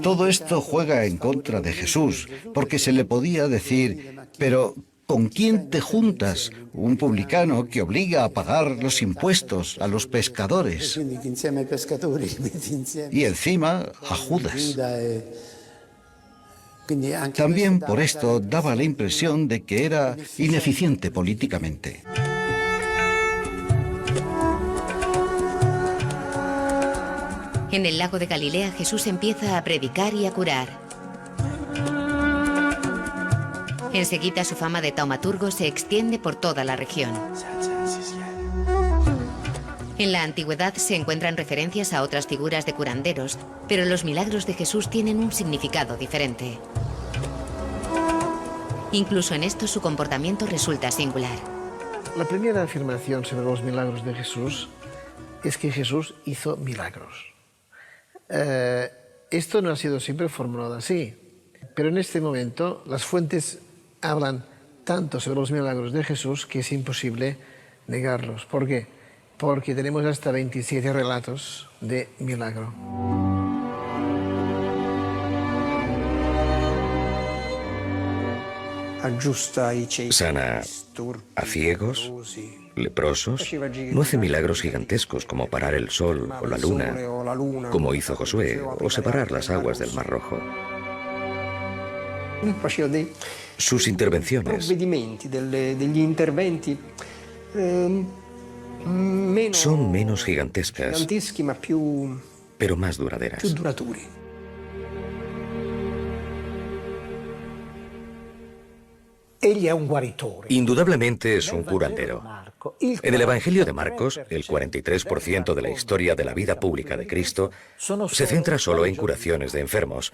Speaker 4: Todo esto juega en contra de Jesús, porque se le podía decir, pero ¿con quién te juntas? Un publicano que obliga a pagar los impuestos a los pescadores. Y encima a Judas. También por esto daba la impresión de que era ineficiente políticamente.
Speaker 2: En el lago de Galilea, Jesús empieza a predicar y a curar. Enseguida su fama de taumaturgo se extiende por toda la región. En la antigüedad se encuentran referencias a otras figuras de curanderos, pero los milagros de Jesús tienen un significado diferente. Incluso en esto su comportamiento resulta singular.
Speaker 6: La primera afirmación sobre los milagros de Jesús es que Jesús hizo milagros. Esto no ha sido siempre formulado así, pero en este momento las fuentes hablan tanto sobre los milagros de Jesús que es imposible negarlos. ¿Por qué? Porque tenemos hasta 27 relatos de milagro.
Speaker 1: Sana a ciegos, leprosos, no hace milagros gigantescos como parar el sol o la luna, como hizo Josué, o separar las aguas del Mar Rojo. Sus intervenciones son menos gigantescas, pero más duraderas. Indudablemente es un curandero. En el Evangelio de Marcos, el 43% de la historia de la vida pública de Cristo se centra solo en curaciones de enfermos,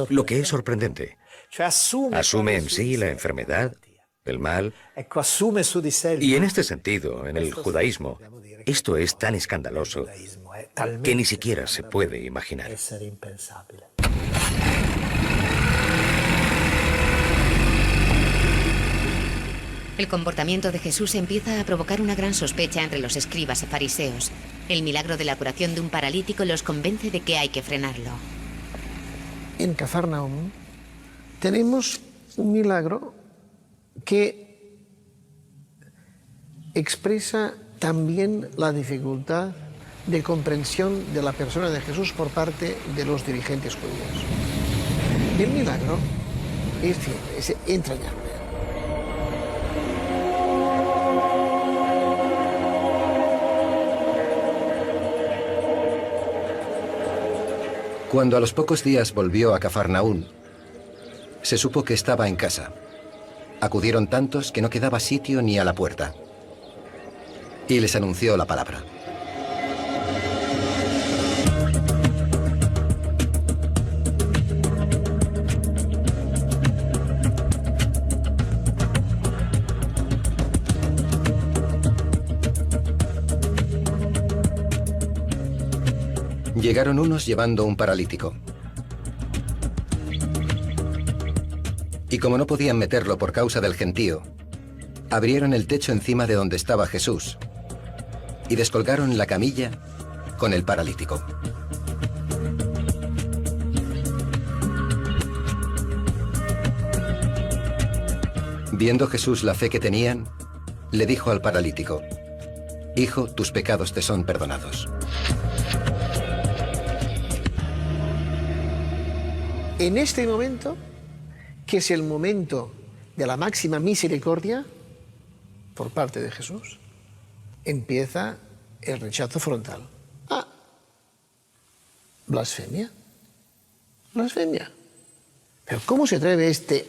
Speaker 1: lo que es sorprendente. Asume en sí la enfermedad, el mal, y en este sentido, en el judaísmo, esto es tan escandaloso que ni siquiera se puede imaginar.
Speaker 2: El comportamiento de Jesús empieza a provocar una gran sospecha entre los escribas y fariseos. El milagro de la curación de un paralítico los convence de que hay que frenarlo.
Speaker 6: en Cafarnaúm tenemos un milagro que expresa también la dificultad de comprensión de la persona de Jesús por parte de los dirigentes judíos. El milagro es entrañable.
Speaker 8: Cuando a los pocos días volvió a Cafarnaúm, se supo que estaba en casa. Acudieron tantos que no quedaba sitio ni a la puerta. Y les anunció la palabra. Llegaron unos llevando un paralítico. Y como no podían meterlo por causa del gentío, abrieron el techo encima de donde estaba Jesús y descolgaron la camilla con el paralítico. Viendo Jesús la fe que tenían, le dijo al paralítico: «Hijo, tus pecados te son perdonados».
Speaker 6: En este momento, que es el momento de la máxima misericordia por parte de Jesús, empieza el rechazo frontal. Ah, blasfemia. Blasfemia. Pero ¿cómo se atreve este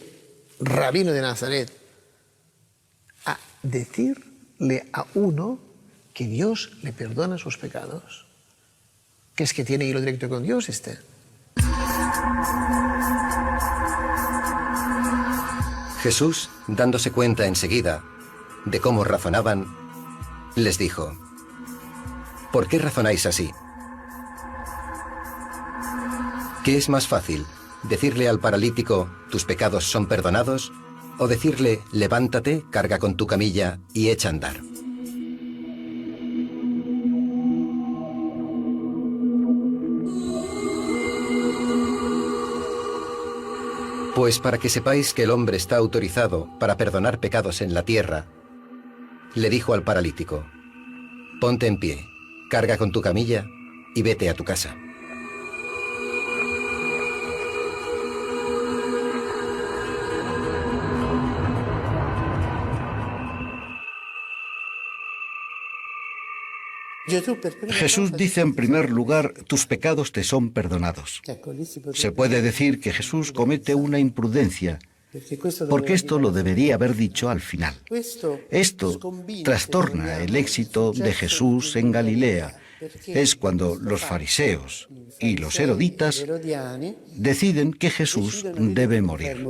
Speaker 6: rabino de Nazaret a decirle a uno que Dios le perdona sus pecados? ¿Que es que tiene hilo directo con Dios este?
Speaker 8: Jesús, dándose cuenta enseguida de cómo razonaban, les dijo: ¿por qué razonáis así? ¿Qué es más fácil, decirle al paralítico, tus pecados son perdonados, o decirle, levántate, carga con tu camilla y echa a andar? Pues para que sepáis que el hombre está autorizado para perdonar pecados en la tierra, le dijo al paralítico: ponte en pie, carga con tu camilla y vete a tu casa.
Speaker 4: Jesús dice en primer lugar, tus pecados te son perdonados. Se puede decir que Jesús comete una imprudencia, porque esto lo debería haber dicho al final. Esto trastorna el éxito de Jesús en Galilea. Es cuando los fariseos y los heroditas deciden que Jesús debe morir.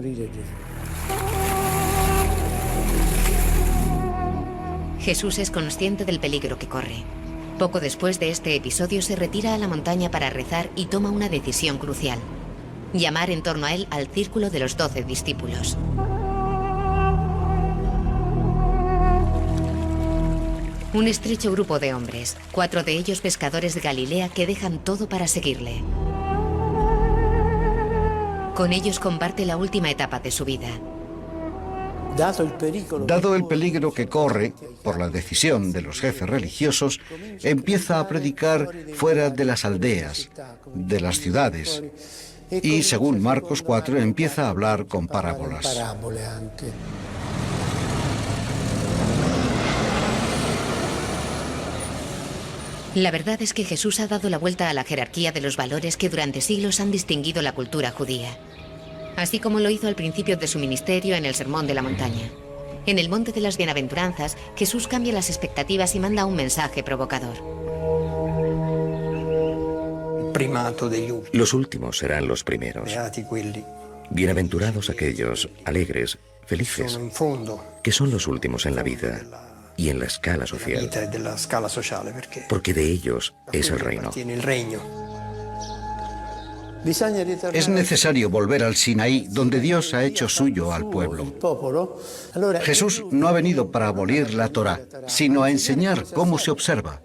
Speaker 2: Jesús es consciente del peligro que corre. Poco después de este episodio se retira a la montaña para rezar y toma una decisión crucial: llamar en torno a él al círculo de los 12 discípulos. Un estrecho grupo de hombres, 4 de ellos pescadores de Galilea que dejan todo para seguirle. Con ellos comparte la última etapa de su vida.
Speaker 4: Dado el peligro que corre por la decisión de los jefes religiosos, empieza a predicar fuera de las aldeas, de las ciudades, y según Marcos 4 empieza a hablar con parábolas.
Speaker 2: La verdad es que Jesús ha dado la vuelta a la jerarquía de los valores que durante siglos han distinguido la cultura judía. Así como lo hizo al principio de su ministerio en el Sermón de la Montaña. En el Monte de las Bienaventuranzas, Jesús cambia las expectativas y manda un mensaje provocador.
Speaker 1: Los últimos serán los primeros. Bienaventurados aquellos alegres, felices, que son los últimos en la vida y en la escala social, porque de ellos es el reino.
Speaker 4: Es necesario volver al Sinaí, donde Dios ha hecho suyo al pueblo. Jesús no ha venido para abolir la Torá, sino a enseñar cómo se observa.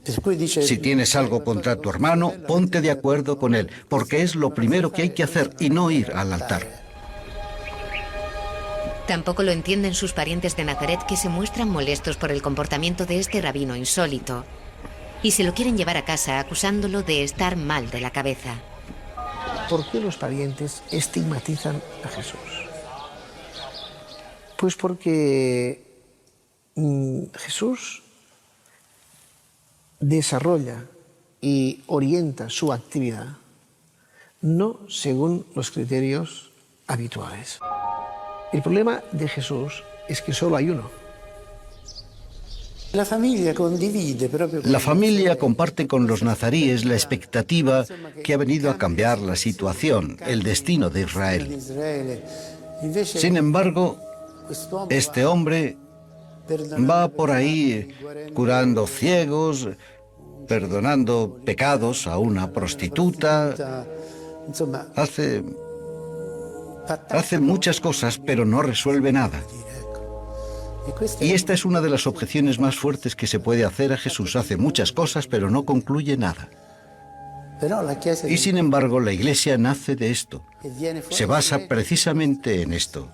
Speaker 4: Si tienes algo contra tu hermano, ponte de acuerdo con él, porque es lo primero que hay que hacer y no ir al altar.
Speaker 2: Tampoco lo entienden sus parientes de Nazaret, que se muestran molestos por el comportamiento de este rabino insólito y se lo quieren llevar a casa acusándolo de estar mal de la cabeza.
Speaker 6: ¿Por qué los parientes estigmatizan a Jesús? Pues porque Jesús desarrolla y orienta su actividad no según los criterios habituales. El problema de Jesús es que solo hay uno.
Speaker 4: La familia comparte con los nazaríes la expectativa que ha venido a cambiar la situación, el destino de Israel. Sin embargo, este hombre va por ahí curando ciegos, perdonando pecados a una prostituta, hace muchas cosas, pero no resuelve nada. Y esta es una de las objeciones más fuertes que se puede hacer a Jesús. Hace muchas cosas, pero no concluye nada. Y sin embargo, la Iglesia nace de esto. Se basa precisamente en esto,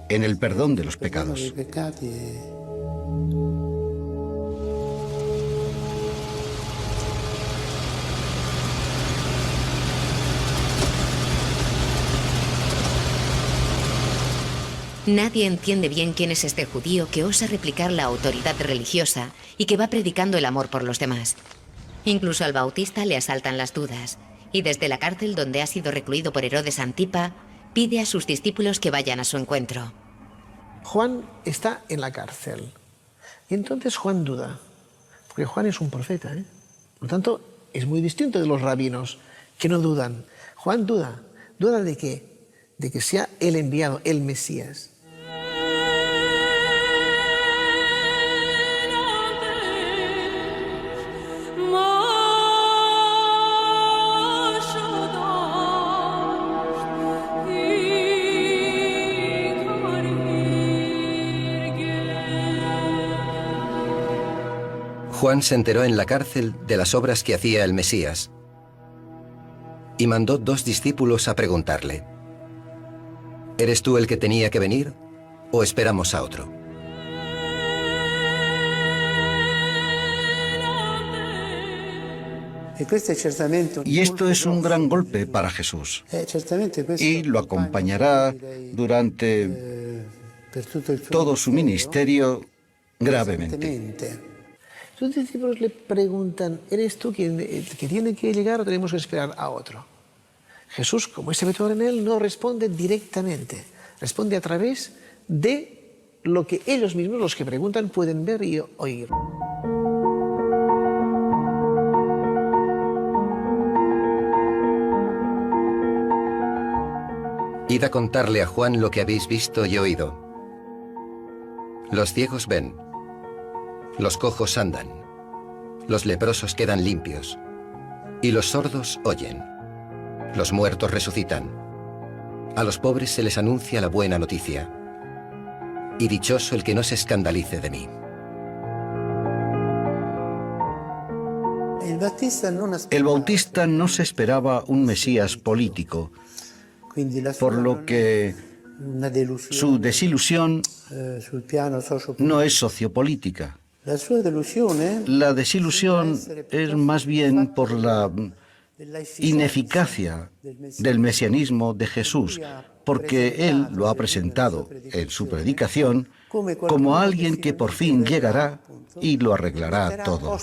Speaker 4: en el perdón de los pecados.
Speaker 2: Nadie entiende bien quién es este judío que osa replicar la autoridad religiosa y que va predicando el amor por los demás. Incluso al Bautista le asaltan las dudas, y desde la cárcel donde ha sido recluido por Herodes Antipa, pide a sus discípulos que vayan a su encuentro.
Speaker 6: Juan está en la cárcel, y entonces Juan duda, porque Juan es un profeta, Por lo tanto, es muy distinto de los rabinos, que no dudan. Juan duda de qué, de que sea el enviado, el Mesías.
Speaker 8: Juan se enteró en la cárcel de las obras que hacía el Mesías y mandó 2 discípulos a preguntarle: ¿eres tú el que tenía que venir o esperamos a otro?
Speaker 4: Y esto es un gran golpe para Jesús. Y lo acompañará durante todo su ministerio gravemente.
Speaker 6: Sus discípulos le preguntan: ¿eres tú quien que tiene que llegar o tenemos que esperar a otro? Jesús, como es habitual en él, no responde directamente. Responde a través de lo que ellos mismos, los que preguntan, pueden ver y oír.
Speaker 8: Id a contarle a Juan lo que habéis visto y oído. Los ciegos ven, los cojos andan, los leprosos quedan limpios, y los sordos oyen. Los muertos resucitan. A los pobres se les anuncia la buena noticia. Y dichoso el que no se escandalice de mí.
Speaker 4: El Bautista no se esperaba un Mesías político, por lo que su desilusión no es sociopolítica. La desilusión es más bien por la ineficacia del mesianismo de Jesús, porque él lo ha presentado en su predicación como alguien que por fin llegará y lo arreglará todo.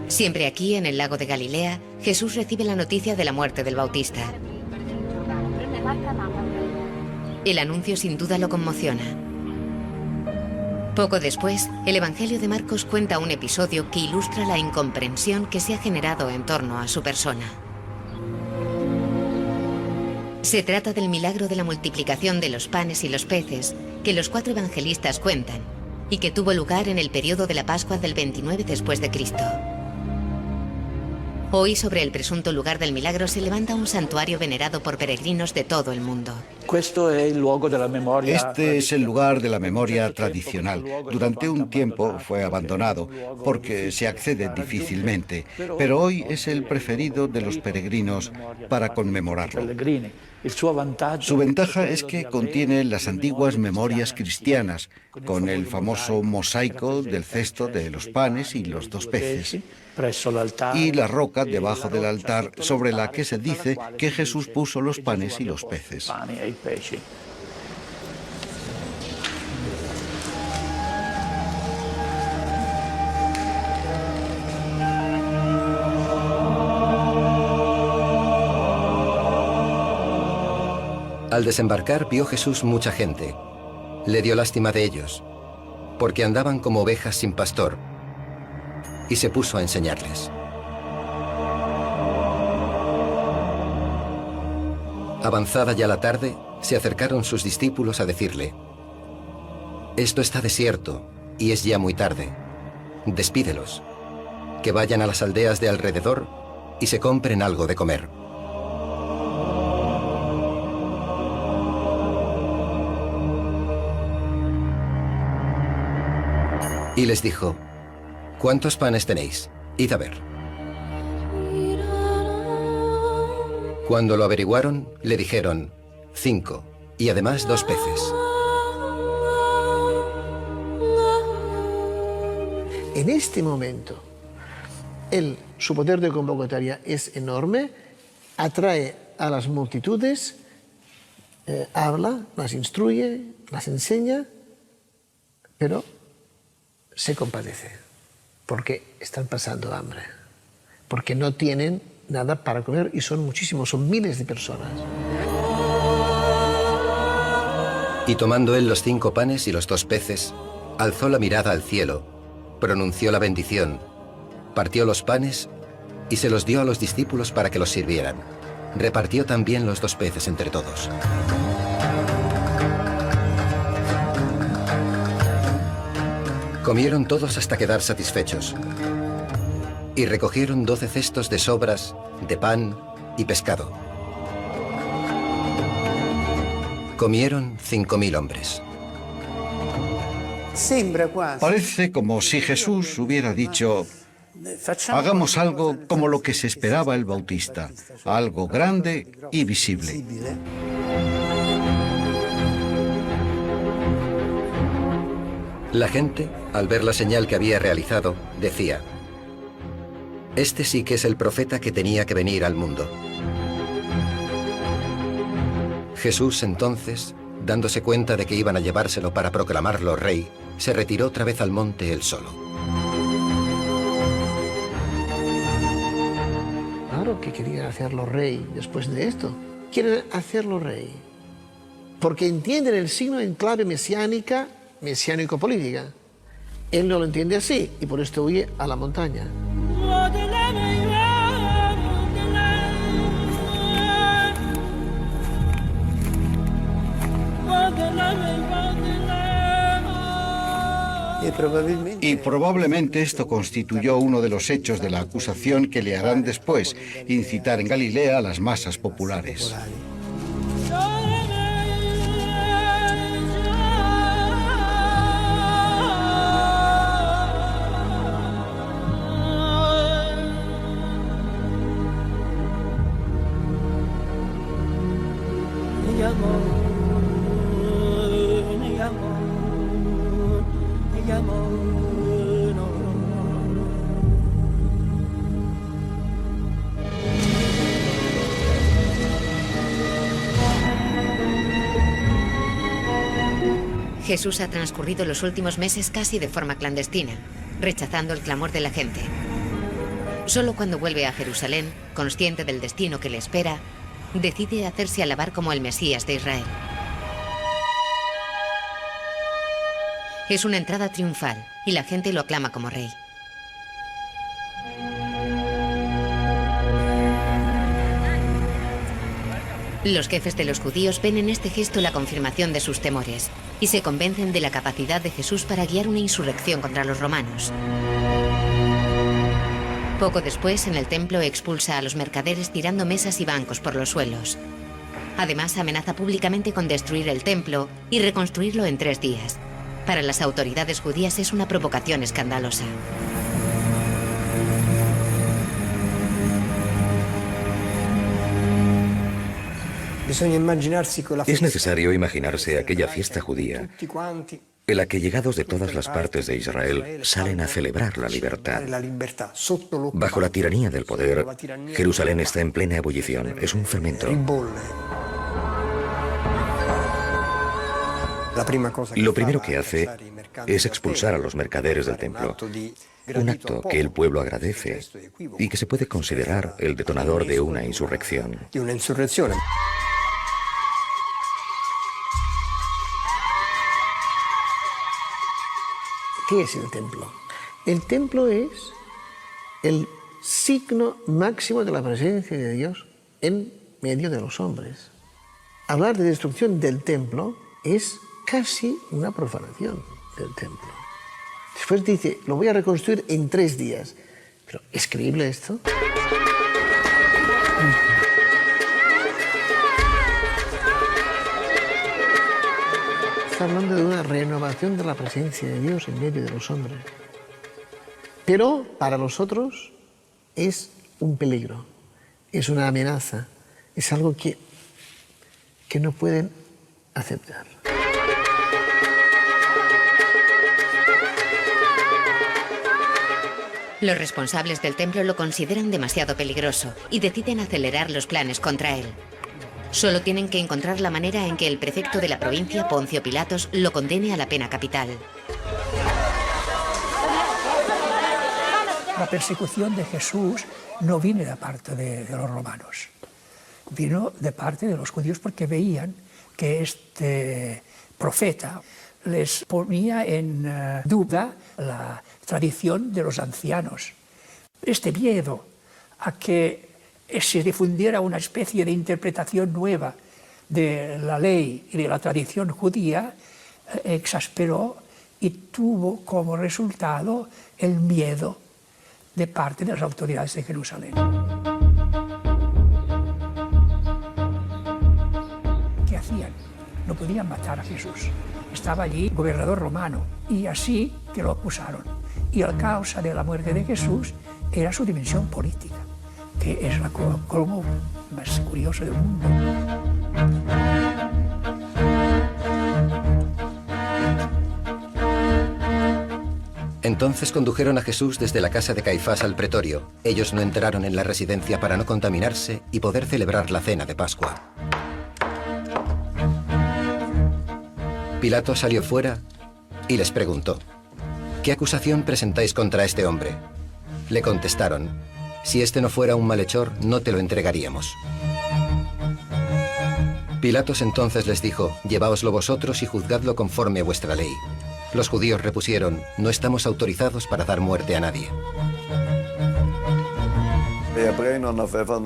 Speaker 2: Siempre aquí, en el lago de Galilea, Jesús recibe la noticia de la muerte del Bautista. El anuncio sin duda lo conmociona. Poco después, el Evangelio de Marcos cuenta un episodio que ilustra la incomprensión que se ha generado en torno a su persona. Se trata del milagro de la multiplicación de los panes y los peces que los 4 evangelistas cuentan y que tuvo lugar en el periodo de la Pascua del 29 después de Cristo. Hoy, sobre el presunto lugar del milagro, se levanta un santuario venerado por peregrinos de todo el mundo.
Speaker 4: Este es el lugar de la memoria tradicional. Durante un tiempo fue abandonado porque se accede difícilmente, pero hoy es el preferido de los peregrinos para conmemorarlo. Su ventaja es que contiene las antiguas memorias cristianas, con el famoso mosaico del cesto de los panes y los 2 peces, y la roca debajo del altar sobre la que se dice que Jesús puso los panes y los peces.
Speaker 8: Al desembarcar vio Jesús mucha gente. Le dio lástima de ellos, porque andaban como ovejas sin pastor, y se puso a enseñarles. Avanzada ya la tarde, se acercaron sus discípulos a decirle: «Esto está desierto y es ya muy tarde. Despídelos, que vayan a las aldeas de alrededor y se compren algo de comer». Y les dijo: «¿Cuántos panes tenéis? Id a ver». Cuando lo averiguaron, le dijeron: 5, y además 2 peces.
Speaker 6: En este momento, su poder de convocatoria es enorme, atrae a las multitudes, habla, las instruye, las enseña, pero se compadece, porque están pasando hambre, porque no tienen nada para comer y son muchísimos, son miles de personas.
Speaker 8: Y tomando él los 5 panes y los 2 peces, alzó la mirada al cielo, pronunció la bendición, partió los panes y se los dio a los discípulos para que los sirvieran. Repartió también los 2 peces entre todos. Comieron todos hasta quedar satisfechos y recogieron 12 cestos de sobras, de pan y pescado. Comieron 5.000 hombres.
Speaker 4: Parece como si Jesús hubiera dicho: hagamos algo como lo que se esperaba el Bautista, algo grande y visible.
Speaker 8: La gente, al ver la señal que había realizado, decía: «Este sí que es el profeta que tenía que venir al mundo». Jesús, entonces, dándose cuenta de que iban a llevárselo para proclamarlo rey, se retiró otra vez al monte él solo.
Speaker 6: Claro que querían hacerlo rey después de esto. Quieren hacerlo rey porque entienden el signo en clave mesiánica, mesiánico-política. Él no lo entiende así y por esto huye a la montaña.
Speaker 4: Y probablemente esto constituyó uno de los hechos de la acusación que le harán después, incitar en Galilea a las masas populares.
Speaker 2: Jesús ha transcurrido los últimos meses casi de forma clandestina, rechazando el clamor de la gente. Solo cuando vuelve a Jerusalén, consciente del destino que le espera, decide hacerse alabar como el Mesías de Israel. Es una entrada triunfal y la gente lo aclama como rey. Los jefes de los judíos ven en este gesto la confirmación de sus temores y se convencen de la capacidad de Jesús para guiar una insurrección contra los romanos. Poco después, en el templo expulsa a los mercaderes tirando mesas y bancos por los suelos. Además, amenaza públicamente con destruir el templo y reconstruirlo en 3 días. Para las autoridades judías es una provocación escandalosa.
Speaker 1: Es necesario imaginarse aquella fiesta judía en la que llegados de todas las partes de Israel salen a celebrar la libertad. Bajo la tiranía del poder, Jerusalén está en plena ebullición, es un fermento. Lo primero que hace es expulsar a los mercaderes del templo, un acto que el pueblo agradece y que se puede considerar el detonador de una insurrección.
Speaker 6: ¿Qué es el templo? El templo es el signo máximo de la presencia de Dios en medio de los hombres. Hablar de destrucción del templo es casi una profanación del templo. Después dice, lo voy a reconstruir en 3 días. Pero, ¿es creíble esto? Está hablando de una renovación de la presencia de Dios en medio de los hombres. Pero para los otros es un peligro, es una amenaza, es algo que no pueden aceptar.
Speaker 2: Los responsables del templo lo consideran demasiado peligroso y deciden acelerar los planes contra él. Solo tienen que encontrar la manera en que el prefecto de la provincia, Poncio Pilatos, lo condene a la pena capital.
Speaker 5: La persecución de Jesús no viene de parte de los romanos, vino de parte de los judíos porque veían que este profeta les ponía en duda la tradición de los ancianos. Este miedo a que se difundiera una especie de interpretación nueva de la ley y de la tradición judía exasperó y tuvo como resultado el miedo de parte de las autoridades de Jerusalén. ¿Qué hacían? No podían matar a Jesús. Estaba allí gobernador romano y así que lo acusaron. Y la causa de la muerte de Jesús era su dimensión política, que es la colmo más curioso del mundo.
Speaker 8: Entonces condujeron a Jesús desde la casa de Caifás al pretorio. Ellos no entraron en la residencia para no contaminarse y poder celebrar la cena de Pascua. Pilato salió fuera y les preguntó: ¿qué acusación presentáis contra este hombre? Le contestaron: si este no fuera un malhechor, no te lo entregaríamos. Pilatos entonces les dijo: lleváoslo vosotros y juzgadlo conforme a vuestra ley. Los judíos repusieron: no estamos autorizados para dar muerte a nadie.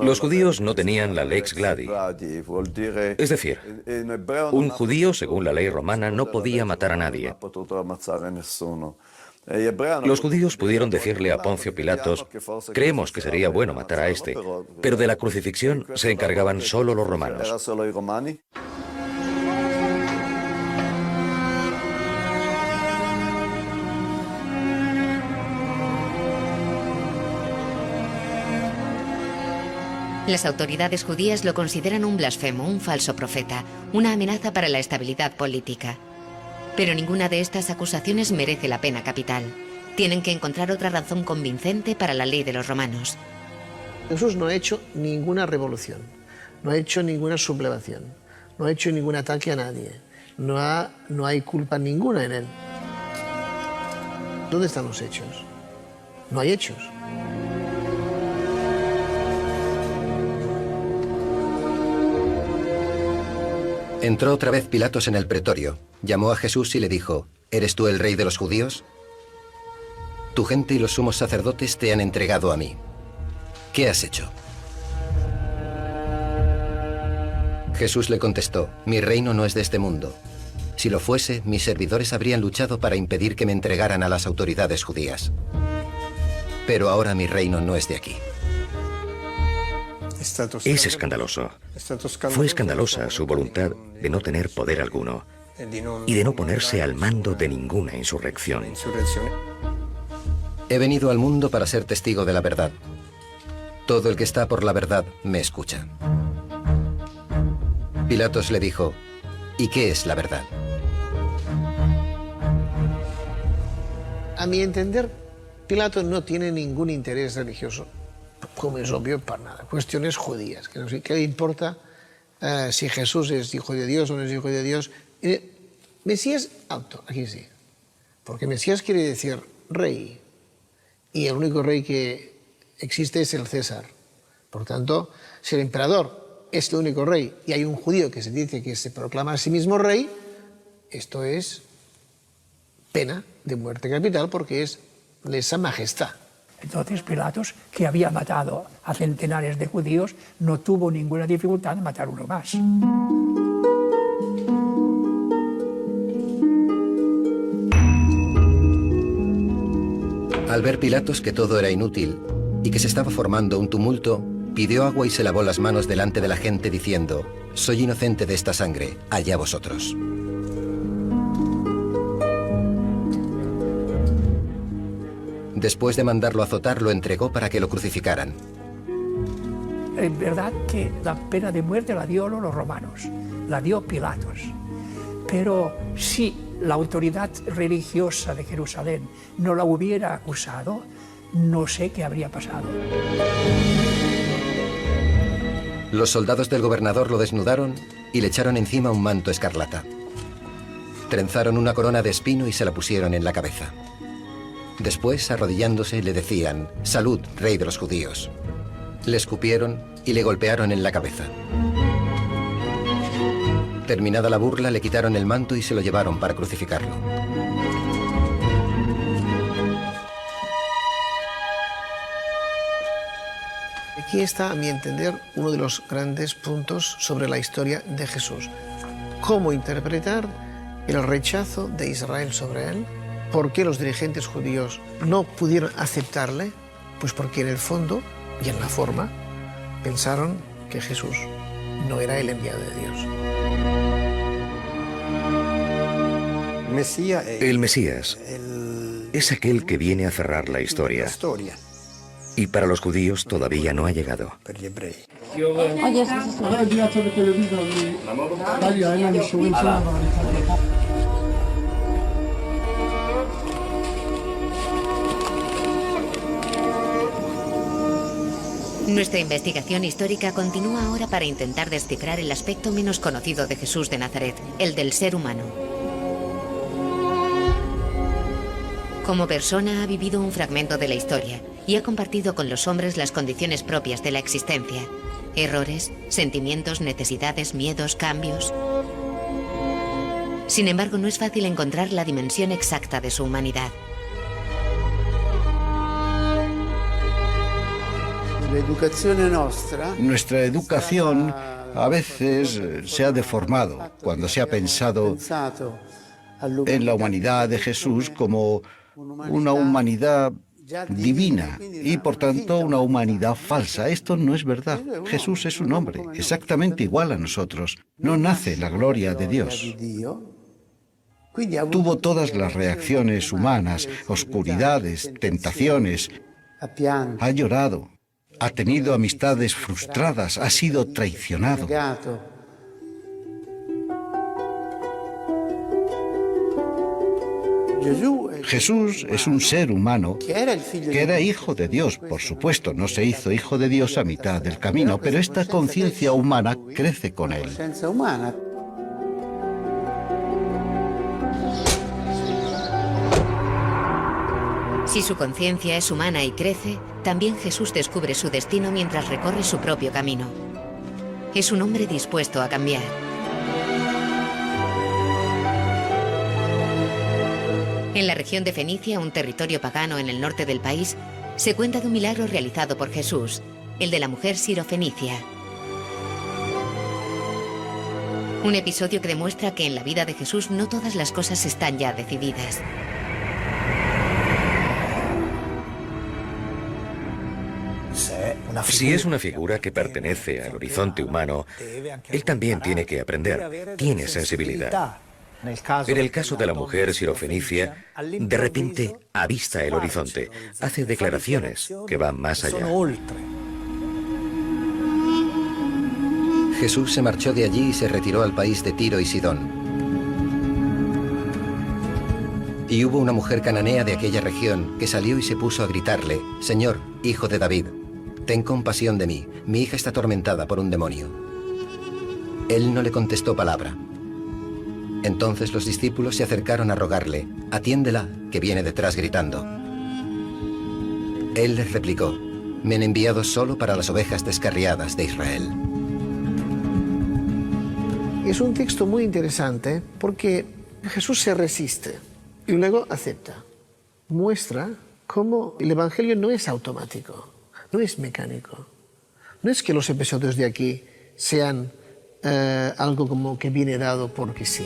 Speaker 1: Los judíos no tenían la lex gladi. Es decir, un judío, según la ley romana, no podía matar a nadie. Los judíos pudieron decirle a Poncio Pilatos: creemos que sería bueno matar a este, pero de la crucifixión se encargaban solo los romanos.
Speaker 2: Las autoridades judías lo consideran un blasfemo, un falso profeta, una amenaza para la estabilidad política. Pero ninguna de estas acusaciones merece la pena capital. Tienen que encontrar otra razón convincente para la ley de los romanos.
Speaker 6: Jesús no ha hecho ninguna revolución, no ha hecho ninguna sublevación, no ha hecho ningún ataque a nadie, no hay culpa ninguna en él. ¿Dónde están los hechos? No hay hechos.
Speaker 8: Entró otra vez Pilatos en el pretorio, llamó a Jesús y le dijo: ¿eres tú el rey de los judíos? Tu gente y los sumos sacerdotes te han entregado a mí. ¿Qué has hecho? Jesús le contestó: mi reino no es de este mundo. Si lo fuese, mis servidores habrían luchado para impedir que me entregaran a las autoridades judías. Pero ahora mi reino no es de aquí.
Speaker 1: Es escandaloso. Fue escandalosa su voluntad de no tener poder alguno y de no ponerse al mando de ninguna insurrección.
Speaker 8: He venido al mundo para ser testigo de la verdad. Todo el que está por la verdad me escucha. Pilatos le dijo, ¿y qué es la verdad?
Speaker 6: A mi entender, Pilato no tiene ningún interés religioso, como es obvio, para nada. Cuestiones judías, que no sé qué le importa si Jesús es hijo de Dios o no es hijo de Dios. Mesías, alto, aquí sí. Porque Mesías quiere decir rey. Y el único rey que existe es el César. Por tanto, si el emperador es el único rey y hay un judío que se dice que se proclama a sí mismo rey, esto es pena de muerte capital porque es lesa majestad.
Speaker 5: Entonces Pilatos, que había matado a centenares de judíos, no tuvo ninguna dificultad en matar uno más.
Speaker 8: Al ver Pilatos que todo era inútil y que se estaba formando un tumulto, pidió agua y se lavó las manos delante de la gente diciendo, «Soy inocente de esta sangre, allá vosotros». Después de mandarlo azotar, lo entregó para que lo crucificaran.
Speaker 5: Es verdad que la pena de muerte la dio los romanos, la dio Pilatos. Pero si la autoridad religiosa de Jerusalén no la hubiera acusado, no sé qué habría pasado.
Speaker 8: Los soldados del gobernador lo desnudaron y le echaron encima un manto escarlata. Trenzaron una corona de espino y se la pusieron en la cabeza. Después, arrodillándose, le decían, «Salud, rey de los judíos». Le escupieron y le golpearon en la cabeza. Terminada la burla, le quitaron el manto y se lo llevaron para crucificarlo.
Speaker 6: Aquí está, a mi entender, uno de los grandes puntos sobre la historia de Jesús. Cómo interpretar el rechazo de Israel sobre él. ¿Por qué los dirigentes judíos no pudieron aceptarle? Pues porque en el fondo y en la forma pensaron que Jesús no era el enviado de Dios.
Speaker 1: El Mesías es aquel que viene a cerrar la historia. Y para los judíos todavía no ha llegado.
Speaker 2: Nuestra investigación histórica continúa ahora para intentar descifrar el aspecto menos conocido de Jesús de Nazaret, el del ser humano. Como persona ha vivido un fragmento de la historia y ha compartido con los hombres las condiciones propias de la existencia. Errores, sentimientos, necesidades, miedos, cambios. Sin embargo, no es fácil encontrar la dimensión exacta de su humanidad.
Speaker 4: Nuestra educación a veces se ha deformado cuando se ha pensado en la humanidad de Jesús como una humanidad divina y por tanto una humanidad falsa. Esto no es verdad. Jesús es un hombre exactamente igual a nosotros. No nace la gloria de Dios. Tuvo todas las reacciones humanas, oscuridades, tentaciones. Ha llorado. Ha tenido amistades frustradas, ha sido traicionado. Jesús es un ser humano que era hijo de Dios, por supuesto, no se hizo hijo de Dios a mitad del camino, pero esta conciencia humana crece con él.
Speaker 2: Si su conciencia es humana y crece, también Jesús descubre su destino mientras recorre su propio camino. Es un hombre dispuesto a cambiar. En la región de Fenicia, un territorio pagano en el norte del país, se cuenta de un milagro realizado por Jesús, el de la mujer sirofenicia. Un episodio que demuestra que en la vida de Jesús no todas las cosas están ya decididas.
Speaker 1: Si es una figura que pertenece al horizonte humano, él también tiene que aprender, tiene sensibilidad. En el caso de la mujer sirofenicia, de repente avista el horizonte, hace declaraciones que van más allá.
Speaker 8: Jesús se marchó de allí y se retiró al país de Tiro y Sidón. Y hubo una mujer cananea de aquella región que salió y se puso a gritarle: Señor, hijo de David, ten compasión de mí, mi hija está atormentada por un demonio. Él no le contestó palabra. Entonces los discípulos se acercaron a rogarle: atiéndela, que viene detrás gritando. Él les replicó: me han enviado solo para las ovejas descarriadas de Israel.
Speaker 6: Es un texto muy interesante porque Jesús se resiste y luego acepta. Muestra cómo el Evangelio no es automático, no es mecánico. No es que los episodios de aquí sean algo como que viene dado porque sí.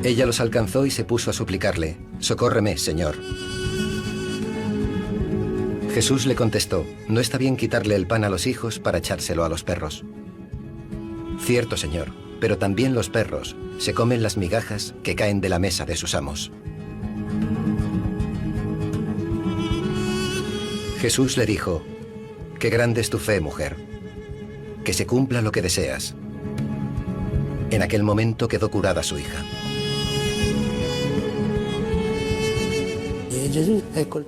Speaker 8: Ella los alcanzó y se puso a suplicarle: socórreme, Señor. Jesús le contestó: no está bien quitarle el pan a los hijos para echárselo a los perros. Cierto, Señor, pero también los perros se comen las migajas que caen de la mesa de sus amos. Jesús le dijo: qué grande es tu fe, mujer. Que se cumpla lo que deseas. En aquel momento quedó curada su hija.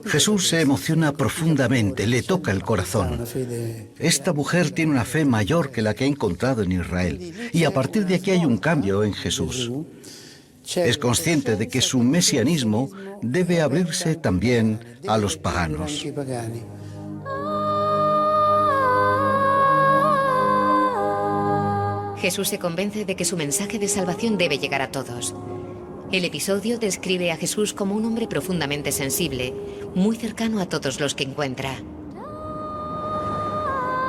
Speaker 4: Jesús se emociona profundamente, le toca el corazón. Esta mujer tiene una fe mayor que la que ha encontrado en Israel, y a partir de aquí hay un cambio en Jesús. Es consciente de que su mesianismo debe abrirse también a los paganos.
Speaker 2: Jesús se convence de que su mensaje de salvación debe llegar a todos. El episodio describe a Jesús como un hombre profundamente sensible, muy cercano a todos los que encuentra.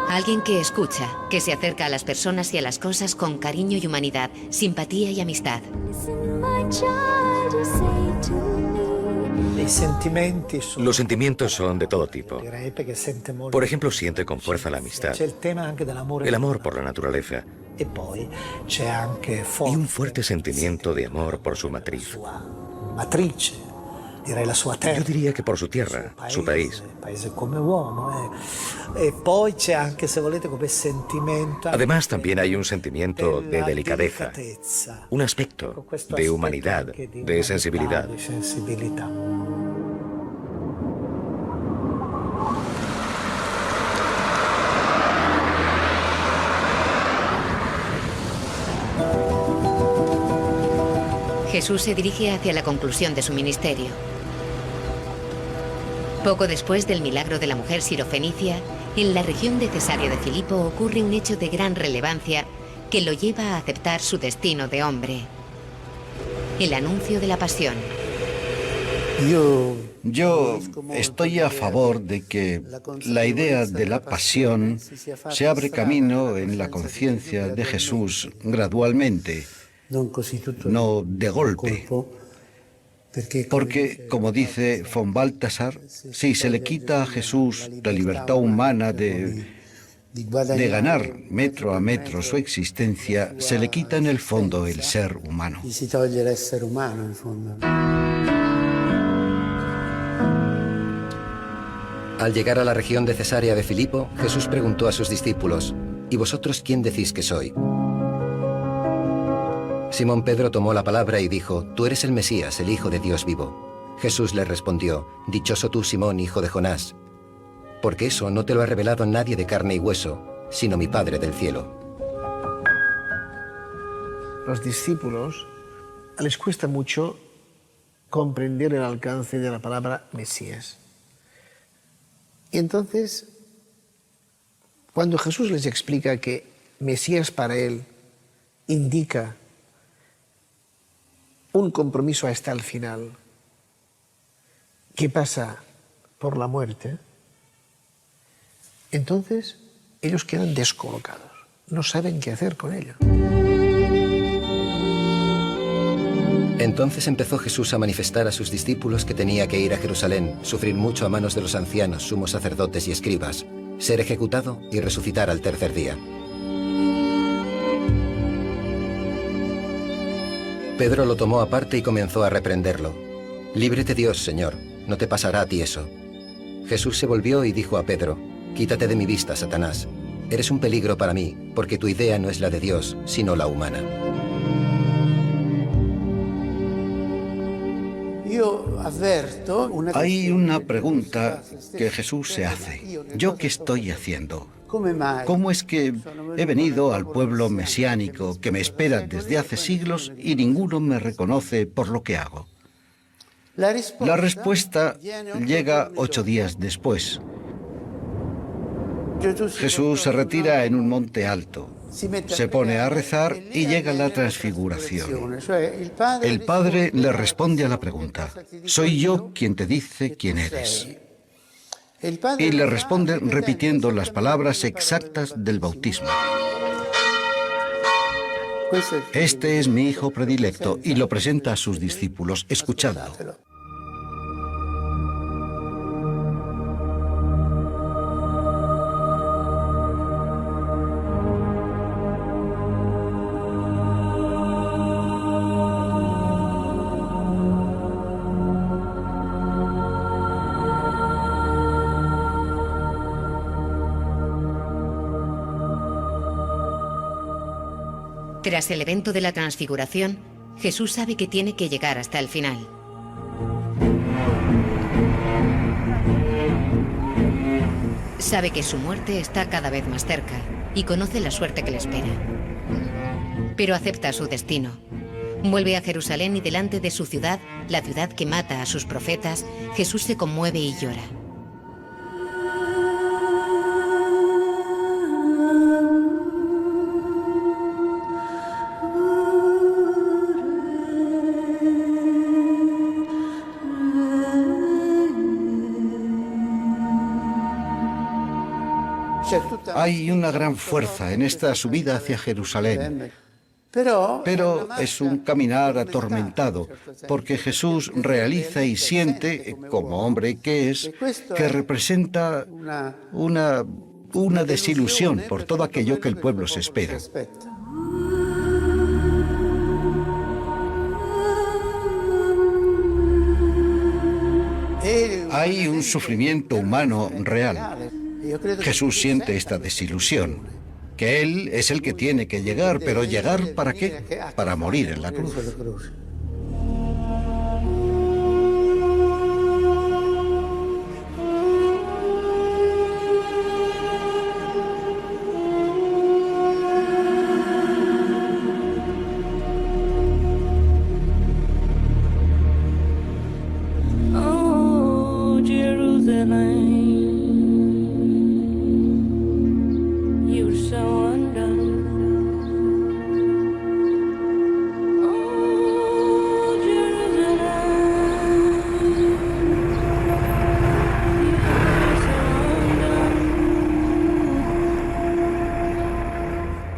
Speaker 2: Alguien que escucha, que se acerca a las personas y a las cosas con cariño y humanidad, simpatía y amistad.
Speaker 1: Los sentimientos son de todo tipo. Por ejemplo, siente con fuerza la amistad, el amor por la naturaleza y un fuerte sentimiento de amor por su matriz. Yo diría que por su tierra, su país. Además, también hay un sentimiento de delicadeza, un aspecto de humanidad, de sensibilidad.
Speaker 2: Jesús se dirige hacia la conclusión de su ministerio. Poco después del milagro de la mujer sirofenicia, en la región de Cesarea de Filipo ocurre un hecho de gran relevancia que lo lleva a aceptar su destino de hombre: el anuncio de la pasión.
Speaker 4: Yo estoy a favor de que la idea de la pasión se abre camino en la conciencia de Jesús gradualmente, no de golpe. Porque, como dice von Balthasar, si se le quita a Jesús la libertad humana de ganar metro a metro su existencia, se le quita en el fondo el ser humano.
Speaker 8: Al llegar a la región de Cesarea de Filipo, Jesús preguntó a sus discípulos: ¿y vosotros quién decís que soy? Simón Pedro tomó la palabra y dijo: tú eres el Mesías, el Hijo de Dios vivo. Jesús le respondió: dichoso tú, Simón, hijo de Jonás, porque eso no te lo ha revelado nadie de carne y hueso, sino mi Padre del cielo.
Speaker 6: Los discípulos les cuesta mucho comprender el alcance de la palabra Mesías. Y entonces, cuando Jesús les explica que Mesías para él indica un compromiso hasta el final, que pasa por la muerte, entonces ellos quedan descolocados, no saben qué hacer con ello.
Speaker 8: Entonces empezó Jesús a manifestar a sus discípulos que tenía que ir a Jerusalén, sufrir mucho a manos de los ancianos, sumos sacerdotes y escribas, ser ejecutado y resucitar al tercer día. Pedro lo tomó aparte y comenzó a reprenderlo. «Líbrete Dios, Señor, no te pasará a ti eso». Jesús se volvió y dijo a Pedro, «Quítate de mi vista, Satanás. Eres un peligro para mí, porque tu idea no es la de Dios, sino la humana».
Speaker 4: Hay una pregunta que Jesús se hace. ¿Yo qué estoy haciendo? ¿Cómo es que he venido al pueblo mesiánico que me espera desde hace siglos y ninguno me reconoce por lo que hago? La respuesta llega 8 días después. Jesús se retira en un monte alto, se pone a rezar y llega la transfiguración. El Padre le responde a la pregunta, «¿Soy yo quien te dice quién eres?» Y le responde repitiendo las palabras exactas del bautismo. «Este es mi hijo predilecto», y lo presenta a sus discípulos. Escuchadlo.
Speaker 2: Tras el evento de la transfiguración, Jesús sabe que tiene que llegar hasta el final. Sabe que su muerte está cada vez más cerca y conoce la suerte que le espera. Pero acepta su destino. Vuelve a Jerusalén y delante de su ciudad, la ciudad que mata a sus profetas, Jesús se conmueve y llora.
Speaker 4: Hay una gran fuerza en esta subida hacia Jerusalén, pero es un caminar atormentado, porque Jesús realiza y siente, como hombre que es, que representa una desilusión por todo aquello que el pueblo se espera. Hay un sufrimiento humano real. Jesús siente esta desilusión, que Él es el que tiene que llegar, pero ¿llegar para qué? Para morir en la cruz.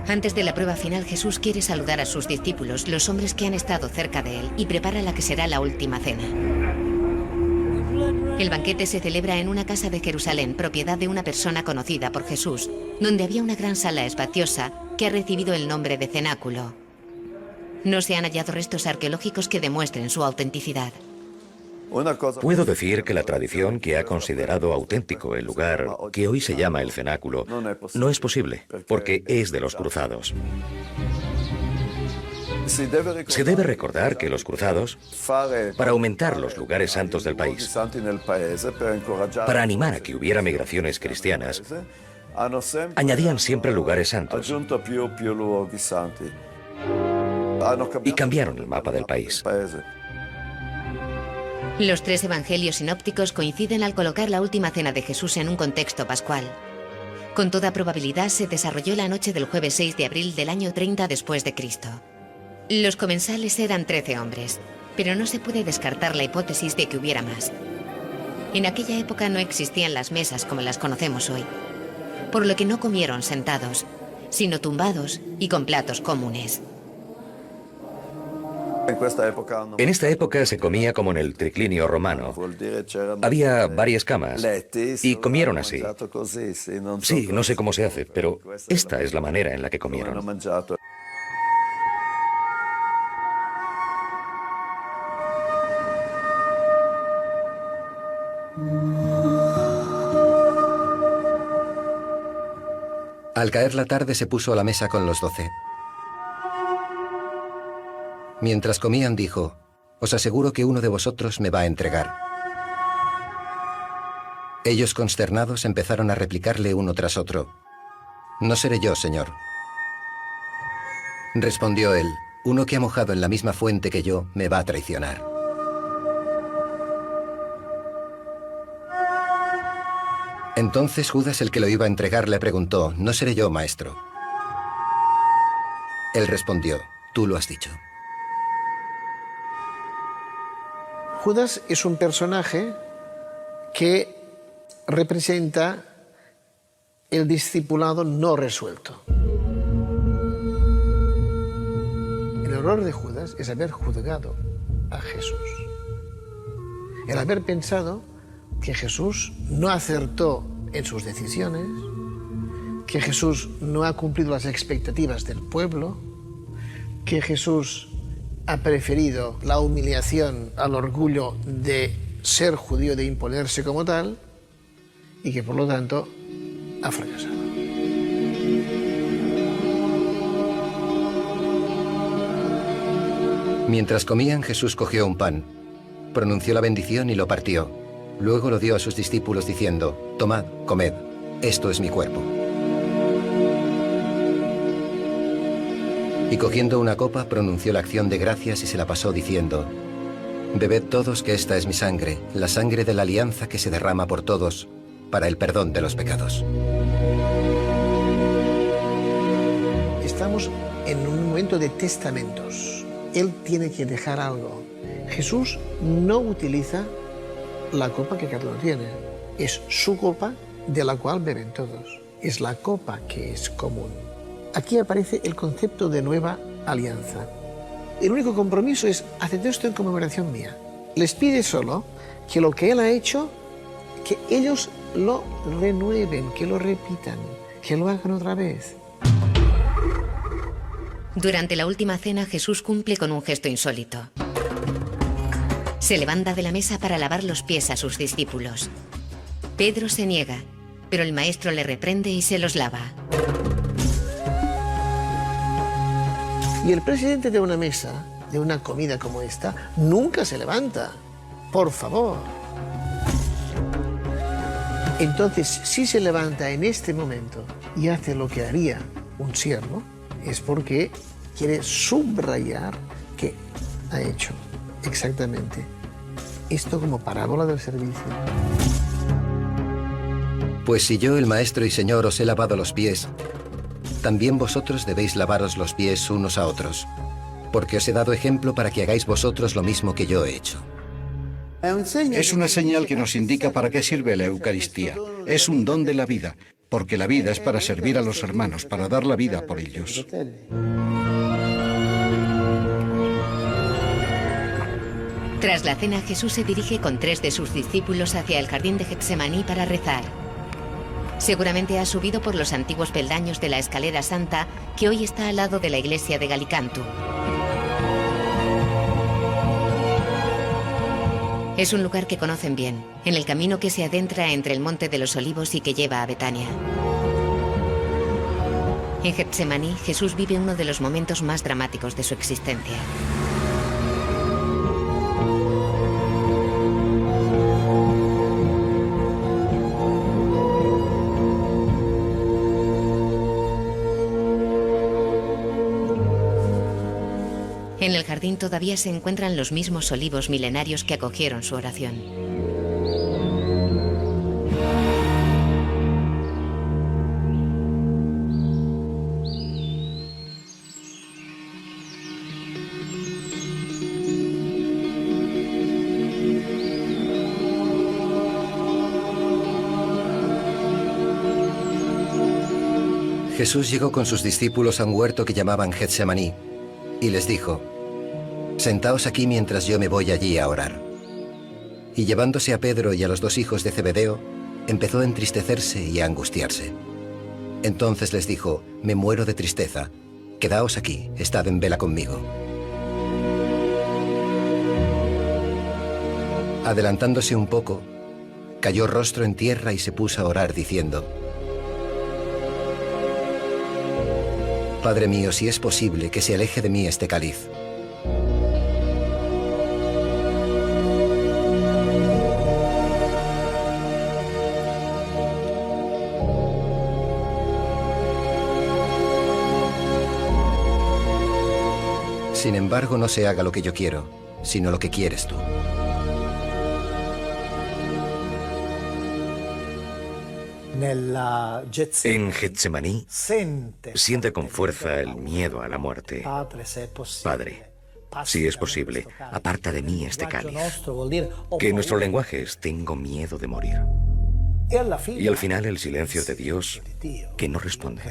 Speaker 2: Antes de la prueba final, Jesús quiere saludar a sus discípulos, los hombres que han estado cerca de él, y prepara la que será la última cena. El banquete se celebra en una casa de Jerusalén, propiedad de una persona conocida por Jesús, donde había una gran sala espaciosa que ha recibido el nombre de cenáculo. No se han hallado restos arqueológicos que demuestren su autenticidad.
Speaker 1: Puedo decir que la tradición que ha considerado auténtico el lugar que hoy se llama el cenáculo no es posible, porque es de los cruzados. Se debe recordar que los cruzados, para aumentar los lugares santos del país, para animar a que hubiera migraciones cristianas, añadían siempre lugares santos y cambiaron el mapa del país.
Speaker 2: Los 3 evangelios sinópticos coinciden al colocar la última cena de Jesús en un contexto pascual. Con toda probabilidad se desarrolló la noche del jueves 6 de abril del año 30 después de Cristo. Los comensales eran 13 hombres, pero no se puede descartar la hipótesis de que hubiera más. En aquella época no existían las mesas como las conocemos hoy, por lo que no comieron sentados, sino tumbados y con platos comunes.
Speaker 1: En esta época se comía como en el triclinio romano. Había varias camas y comieron así. Sí, no sé cómo se hace, pero esta es la manera en la que comieron.
Speaker 8: Al caer la tarde se puso a la mesa con los 12. Mientras comían dijo: «Os aseguro que uno de vosotros me va a entregar». Ellos, consternados, empezaron a replicarle uno tras otro: «No seré yo, Señor». Respondió él: «Uno que ha mojado en la misma fuente que yo me va a traicionar». Entonces Judas, el que lo iba a entregar, le preguntó: «¿No seré yo, maestro?». Él respondió: «Tú lo has dicho».
Speaker 6: Judas es un personaje que representa el discipulado no resuelto. El error de Judas es haber juzgado a Jesús. El haber pensado que Jesús no acertó en sus decisiones, que Jesús no ha cumplido las expectativas del pueblo, que Jesús ha preferido la humillación al orgullo de ser judío, de imponerse como tal, y que por lo tanto ha fracasado.
Speaker 8: Mientras comían, Jesús cogió un pan, pronunció la bendición y lo partió. Luego lo dio a sus discípulos diciendo: «Tomad, comed, esto es mi cuerpo». Y cogiendo una copa, pronunció la acción de gracias y se la pasó diciendo: «Bebed todos, que esta es mi sangre, la sangre de la alianza que se derrama por todos para el perdón de los pecados».
Speaker 6: Estamos en un momento de testamentos. Él tiene que dejar algo. Jesús no utiliza la copa que cada uno tiene. Es su copa de la cual beben todos. Es la copa que es común. Aquí aparece el concepto de nueva alianza. El único compromiso es: haced esto en conmemoración mía. Les pide solo que lo que Él ha hecho, que ellos lo renueven, que lo repitan, que lo hagan otra vez.
Speaker 2: Durante la última cena, Jesús cumple con un gesto insólito. Se levanta de la mesa para lavar los pies a sus discípulos. Pedro se niega, pero el maestro le reprende y se los lava.
Speaker 6: Y el presidente de una mesa, de una comida como esta, nunca se levanta. Por favor. Entonces, si se levanta en este momento y hace lo que haría un siervo, es porque quiere subrayar que ha hecho exactamente esto como parábola del servicio.
Speaker 8: Pues si yo, el Maestro y Señor, os he lavado los pies, también vosotros debéis lavaros los pies unos a otros, porque os he dado ejemplo para que hagáis vosotros lo mismo que yo he hecho.
Speaker 4: Es una señal que nos indica para qué sirve la Eucaristía. Es un don de la vida, porque la vida es para servir a los hermanos, para dar la vida por ellos.
Speaker 2: Tras la cena, Jesús se dirige con 3 de sus discípulos hacia el jardín de Getsemaní para rezar. Seguramente ha subido por los antiguos peldaños de la escalera santa que hoy está al lado de la iglesia de Galicantu. Es un lugar que conocen bien, en el camino que se adentra entre el Monte de los Olivos y que lleva a Betania. En Getsemaní, Jesús vive uno de los momentos más dramáticos de su existencia. En el jardín todavía se encuentran los mismos olivos milenarios que acogieron su oración. Jesús llegó con sus discípulos a un huerto que llamaban Getsemaní y les dijo:
Speaker 8: sentaos aquí mientras yo me voy allí a orar. Y llevándose a Pedro y a los 2 hijos de Zebedeo, empezó a entristecerse y a angustiarse. Entonces les dijo: me muero de tristeza, quedaos aquí, estad en vela conmigo. Adelantándose un poco, cayó rostro en tierra y se puso a orar diciendo: Padre mío, si es posible, que se aleje de mí este cáliz. Sin embargo, no se haga lo que yo quiero, sino lo que quieres tú.
Speaker 1: En Getsemaní siente con fuerza el miedo a la muerte. Padre, si es posible, aparta de mí este cáliz. Que en nuestro lenguaje es: tengo miedo de morir. Y al final el silencio de Dios que no responde.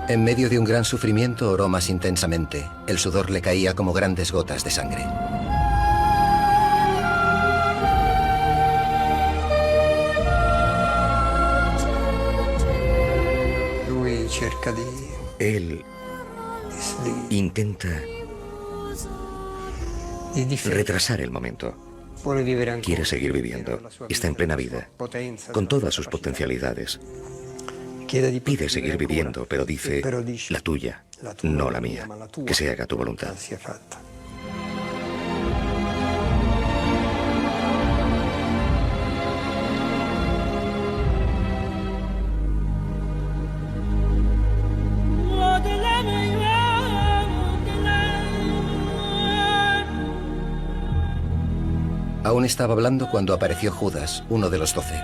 Speaker 8: En medio de un gran sufrimiento oró más intensamente. El sudor le caía como grandes gotas de sangre.
Speaker 1: Él intenta retrasar el momento. Quiere seguir viviendo. Está en plena vida, con todas sus potencialidades. Pide seguir viviendo, pero dice: la tuya, no la mía. Que se haga tu voluntad.
Speaker 8: Aún estaba hablando cuando apareció Judas, uno de los 12.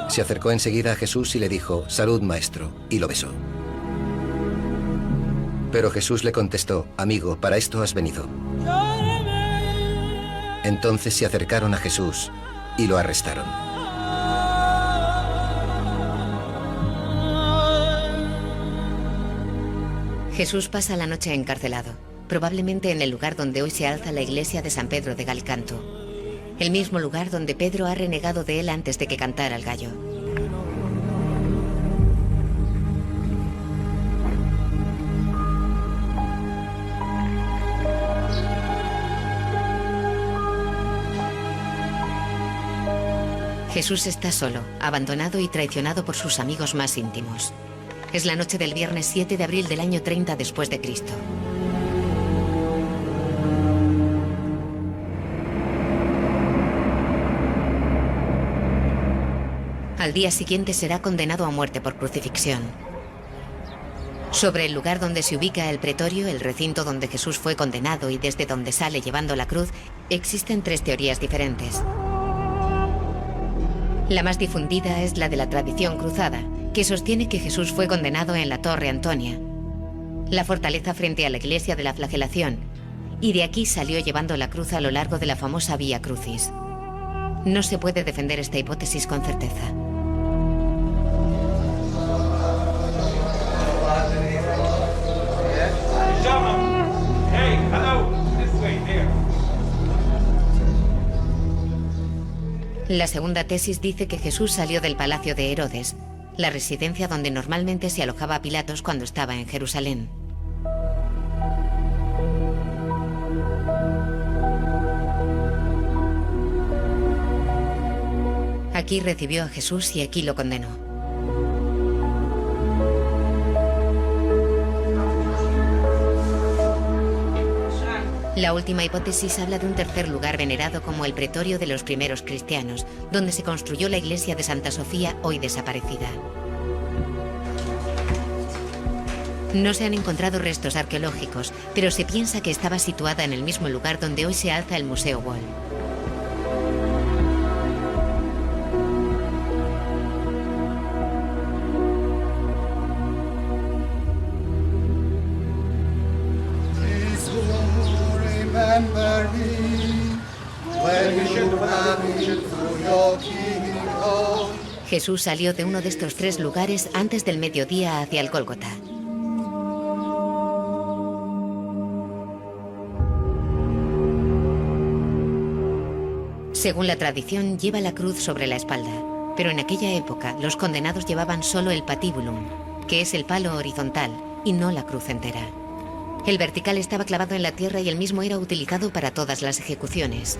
Speaker 8: Se acercó enseguida a Jesús y le dijo: salud, maestro, y lo besó. Pero Jesús le contestó: amigo, para esto has venido. Entonces se acercaron a Jesús y lo arrestaron.
Speaker 2: Jesús pasa la noche encarcelado, probablemente en el lugar donde hoy se alza la iglesia de San Pedro de Galcanto. El mismo lugar donde Pedro ha renegado de él antes de que cantara el gallo. Jesús está solo, abandonado y traicionado por sus amigos más íntimos. Es la noche del viernes 7 de abril del año 30 después de Cristo. Al día siguiente será condenado a muerte por crucifixión. Sobre el lugar donde se ubica el pretorio, el recinto donde Jesús fue condenado y desde donde sale llevando la cruz, existen 3 teorías diferentes. La más difundida es la de la tradición cruzada, que sostiene que Jesús fue condenado en la Torre Antonia, la fortaleza frente a la iglesia de la Flagelación, y de aquí salió llevando la cruz a lo largo de la famosa Vía Crucis. No se puede defender esta hipótesis con certeza. La segunda tesis dice que Jesús salió del palacio de Herodes, la residencia donde normalmente se alojaba Pilatos cuando estaba en Jerusalén. Aquí recibió a Jesús y aquí lo condenó. La última hipótesis habla de un tercer lugar venerado como el pretorio de los primeros cristianos, donde se construyó la iglesia de Santa Sofía, hoy desaparecida. No se han encontrado restos arqueológicos, pero se piensa que estaba situada en el mismo lugar donde hoy se alza el Museo Wall.
Speaker 9: remember me when you have me through your kingdom.
Speaker 2: Jesús salió de uno de estos 3 lugares antes del mediodía hacia el Gólgota. Según la tradición, lleva la cruz sobre la espalda, pero en aquella época los condenados llevaban solo el patibulum, que es el palo horizontal, y no la cruz entera. El vertical estaba clavado en la tierra y el mismo era utilizado para todas las ejecuciones.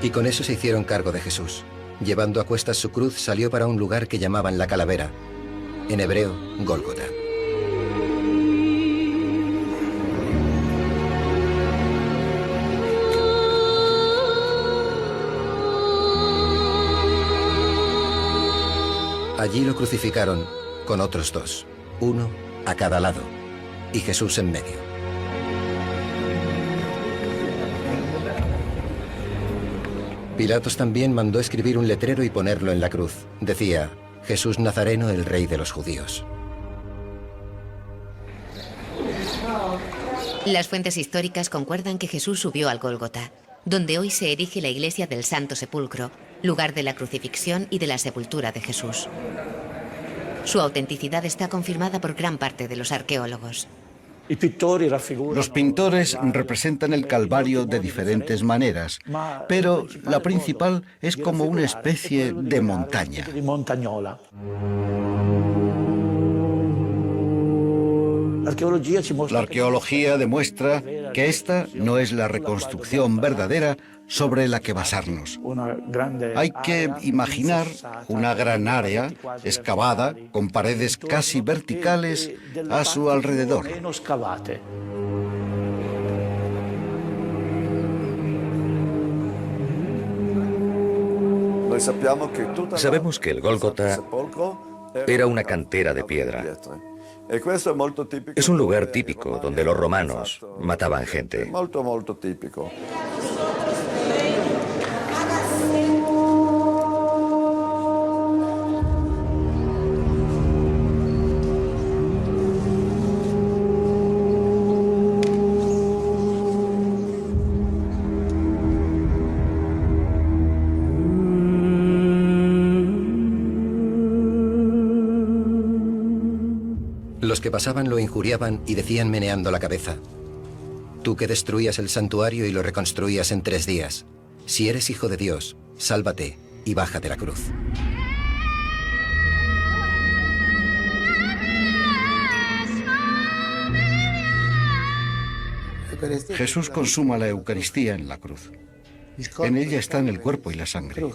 Speaker 8: Y con eso se hicieron cargo de Jesús. Llevando a cuestas su cruz, salió para un lugar que llamaban la Calavera, en hebreo, Gólgota. Allí lo crucificaron con otros 2, uno a cada lado, y Jesús en medio. Pilatos también mandó escribir un letrero y ponerlo en la cruz. Decía, Jesús Nazareno, el rey de los judíos.
Speaker 2: Las fuentes históricas concuerdan que Jesús subió al Gólgota, donde hoy se erige la iglesia del Santo Sepulcro, lugar de la crucifixión y de la sepultura de Jesús. Su autenticidad está confirmada por gran parte de los arqueólogos.
Speaker 4: Los pintores representan el Calvario de diferentes maneras, pero la principal es como una especie de montaña. La arqueología demuestra que esta no es la reconstrucción verdadera sobre la que basarnos. Hay que imaginar una gran área excavada con paredes casi verticales a su alrededor.
Speaker 1: Sabemos que el Gólgota era una cantera de piedra. Es un lugar típico donde los romanos mataban gente.
Speaker 8: Los que pasaban lo injuriaban y decían meneando la cabeza, tú que destruías el santuario y lo reconstruías en 3 días, si eres hijo de Dios, sálvate y baja de la cruz.
Speaker 4: Jesús consuma la Eucaristía en la cruz. En ella están el cuerpo y la sangre.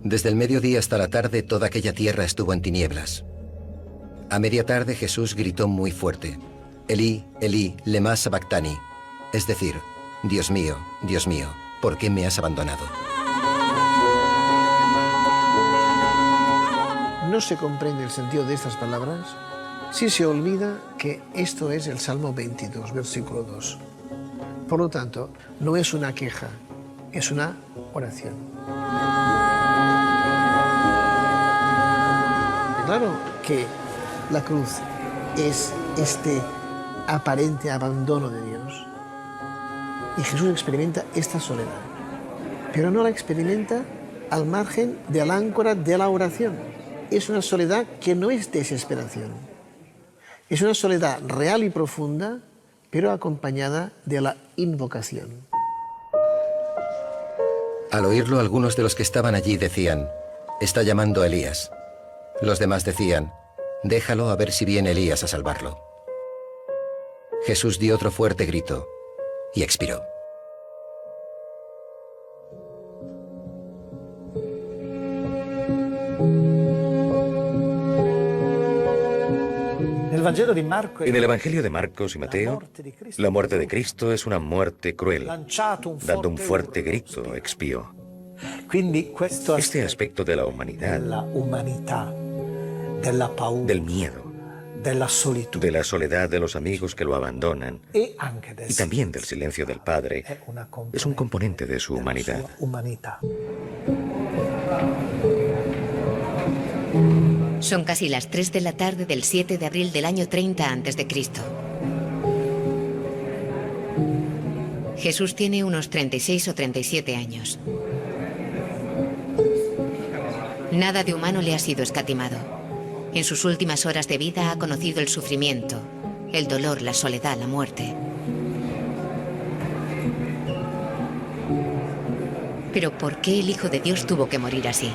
Speaker 8: Desde el mediodía hasta la tarde toda aquella tierra estuvo en tinieblas. A media tarde Jesús gritó muy fuerte, Elí, Elí, lema sabactani, es decir, Dios mío, ¿por qué me has abandonado?
Speaker 6: No se comprende el sentido de estas palabras si se olvida que esto es el Salmo 22, versículo 2. Por lo tanto, no es una queja, es una oración. Claro que la cruz es este aparente abandono de Dios. Y Jesús experimenta esta soledad, pero no la experimenta al margen del áncora de la oración. Es una soledad que no es desesperación. Es una soledad real y profunda, pero acompañada de la invocación.
Speaker 8: Al oírlo, algunos de los que estaban allí decían, está llamando a Elías. Los demás decían, déjalo a ver si viene Elías a salvarlo. Jesús dio otro fuerte grito y expiró.
Speaker 1: En el Evangelio de Marcos y Mateo, la muerte de Cristo es una muerte cruel. Dando un fuerte grito, expió. Este aspecto de la humanidad, del miedo, de la soledad de los amigos que lo abandonan y también del silencio del Padre, es un componente de su humanidad.
Speaker 2: Son casi las 3 de la tarde del 7 de abril del año 30 a.C. Jesús tiene unos 36 o 37 años. Nada de humano le ha sido escatimado. En sus últimas horas de vida ha conocido el sufrimiento, el dolor, la soledad, la muerte. Pero ¿por qué el Hijo de Dios tuvo que morir así?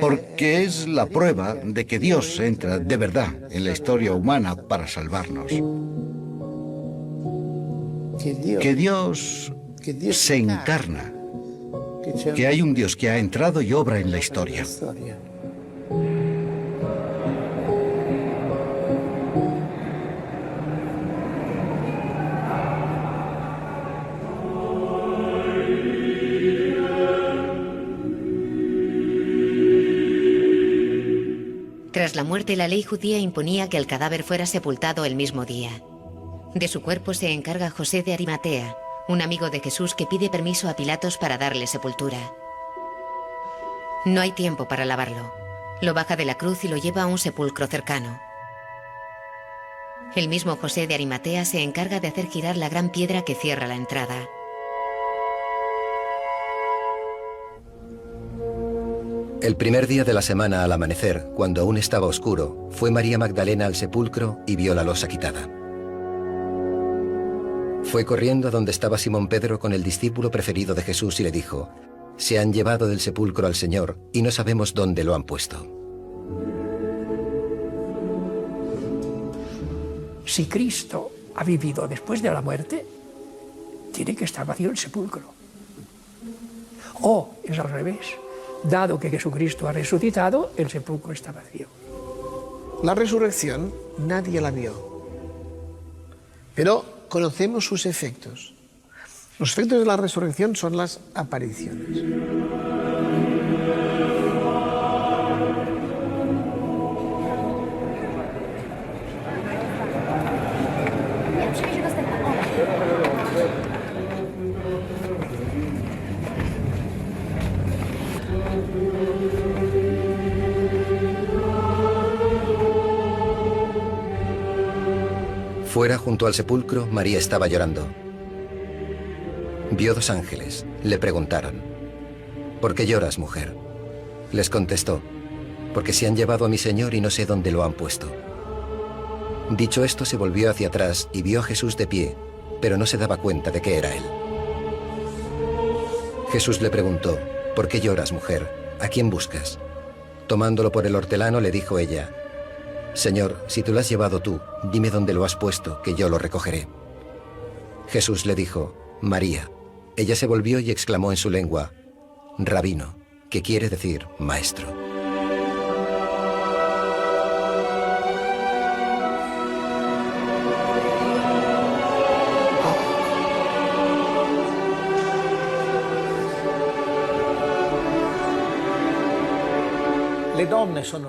Speaker 4: Porque es la prueba de que Dios entra de verdad en la historia humana para salvarnos. Que Dios se encarna. Que hay un Dios que ha entrado y obra en la historia.
Speaker 2: Tras la muerte, la ley judía imponía que el cadáver fuera sepultado el mismo día. De su cuerpo se encarga José de Arimatea, un amigo de Jesús que pide permiso a Pilatos para darle sepultura. No hay tiempo para lavarlo. Lo baja de la cruz y lo lleva a un sepulcro cercano. El mismo José de Arimatea se encarga de hacer girar la gran piedra que cierra la entrada.
Speaker 8: El primer día de la semana al amanecer, cuando aún estaba oscuro, fue María Magdalena al sepulcro y vio la losa quitada. Fue corriendo a donde estaba Simón Pedro con el discípulo preferido de Jesús y le dijo: «Se han llevado del sepulcro al Señor y no sabemos dónde lo han puesto».
Speaker 5: Si Cristo ha vivido después de la muerte, tiene que estar vacío el sepulcro. O es al revés. Dado que Jesucristo ha resucitado, el sepulcro está vacío.
Speaker 6: La resurrección nadie la vio, pero conocemos sus efectos. Los efectos de la resurrección son las apariciones.
Speaker 8: Fuera, junto al sepulcro, María estaba llorando. Vio dos ángeles. Le preguntaron: «¿Por qué lloras, mujer?». Les contestó: «Porque se han llevado a mi Señor y no sé dónde lo han puesto». Dicho esto, se volvió hacia atrás y vio a Jesús de pie, pero no se daba cuenta de que era él. Jesús le preguntó: «¿Por qué lloras, mujer? ¿A quién buscas?». Tomándolo por el hortelano, le dijo ella: «Señor, si tú lo has llevado tú, dime dónde lo has puesto, que yo lo recogeré». Jesús le dijo: «María». Ella se volvió y exclamó en su lengua: «Rabino», que quiere decir maestro.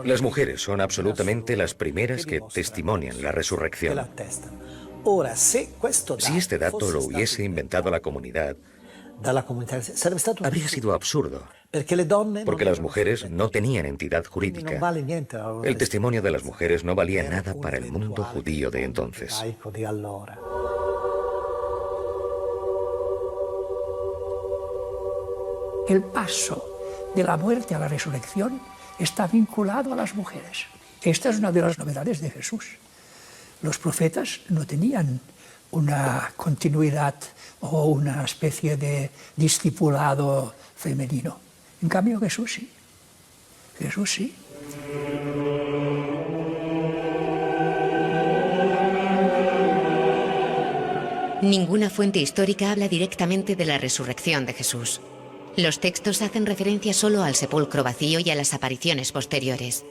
Speaker 1: Las mujeres son absolutamente las primeras que testimonian la resurrección. Si este dato lo hubiese inventado la comunidad, habría sido absurdo, porque las mujeres no tenían entidad jurídica. El testimonio de las mujeres no valía nada para el mundo judío de entonces.
Speaker 5: El paso de la muerte a la resurrección está vinculado a las mujeres. Esta es una de las novedades de Jesús. Los profetas no tenían una continuidad o una especie de discipulado femenino. En cambio, Jesús sí. Jesús sí.
Speaker 2: Ninguna fuente histórica habla directamente de la resurrección de Jesús. Los textos hacen referencia solo al sepulcro vacío y a las apariciones posteriores.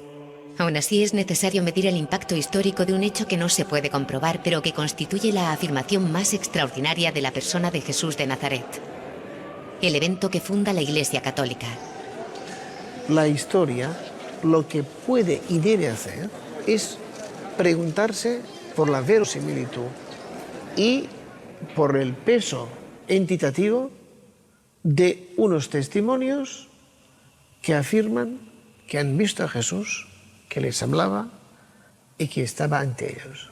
Speaker 2: Aún así, es necesario medir el impacto histórico de un hecho que no se puede comprobar, pero que constituye la afirmación más extraordinaria de la persona de Jesús de Nazaret. El evento que funda la Iglesia Católica.
Speaker 6: La historia lo que puede y debe hacer es preguntarse por la verosimilitud y por el peso entitativo de unos testimonios que afirman que han visto a Jesús, que les hablaba y que estaba ante ellos.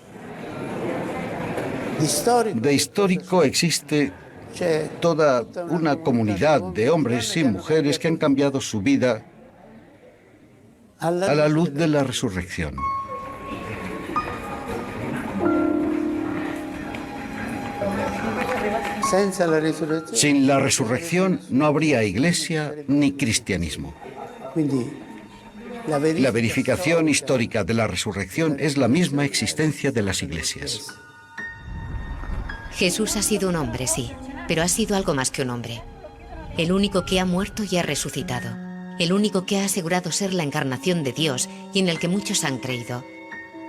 Speaker 4: De histórico existe toda una comunidad de hombres y mujeres que han cambiado su vida a la luz de la resurrección. Sin la resurrección no habría iglesia ni cristianismo. La verificación histórica de la resurrección es la misma existencia de las iglesias.
Speaker 2: Jesús ha sido un hombre, sí, pero ha sido algo más que un hombre. El único que ha muerto y ha resucitado. El único que ha asegurado ser la encarnación de Dios y en el que muchos han creído.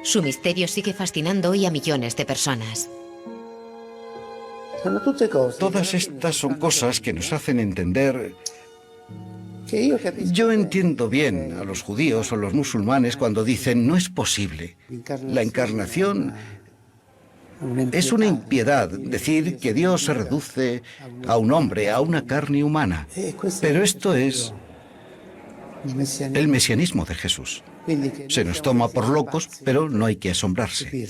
Speaker 2: Su misterio sigue fascinando hoy a millones de personas.
Speaker 4: Todas estas son cosas que nos hacen entender. Yo entiendo bien a los judíos o los musulmanes cuando dicen no es posible. La encarnación es una impiedad, decir que Dios se reduce a un hombre, a una carne humana. Pero esto es el mesianismo de Jesús. Se nos toma por locos, pero no hay que asombrarse.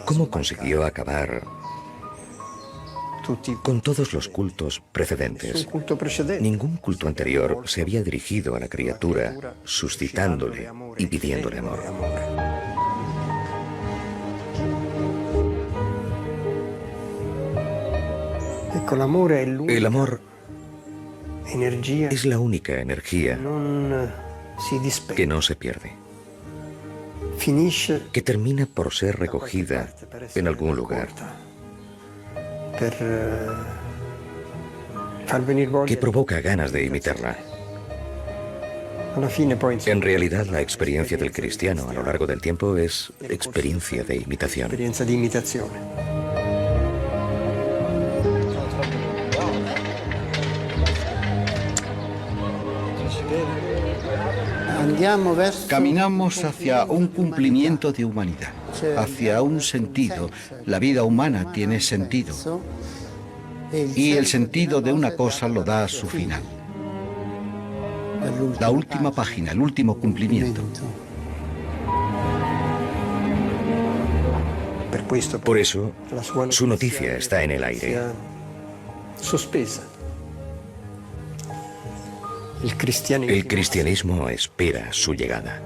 Speaker 1: ¿Cómo consiguió acabar con todos los cultos precedentes? Ningún culto anterior se había dirigido a la criatura, suscitándole y pidiéndole amor. El amor es la única energía que no se pierde, que termina por ser recogida en algún lugar, que provoca ganas de imitarla. En realidad, la experiencia del cristiano a lo largo del tiempo es experiencia de imitación.
Speaker 4: Caminamos hacia un cumplimiento de humanidad, hacia un sentido. La vida humana tiene sentido. Y el sentido de una cosa lo da a su final. La última página, el último cumplimiento.
Speaker 1: Por eso, su noticia está en el aire. El cristianismo espera su llegada.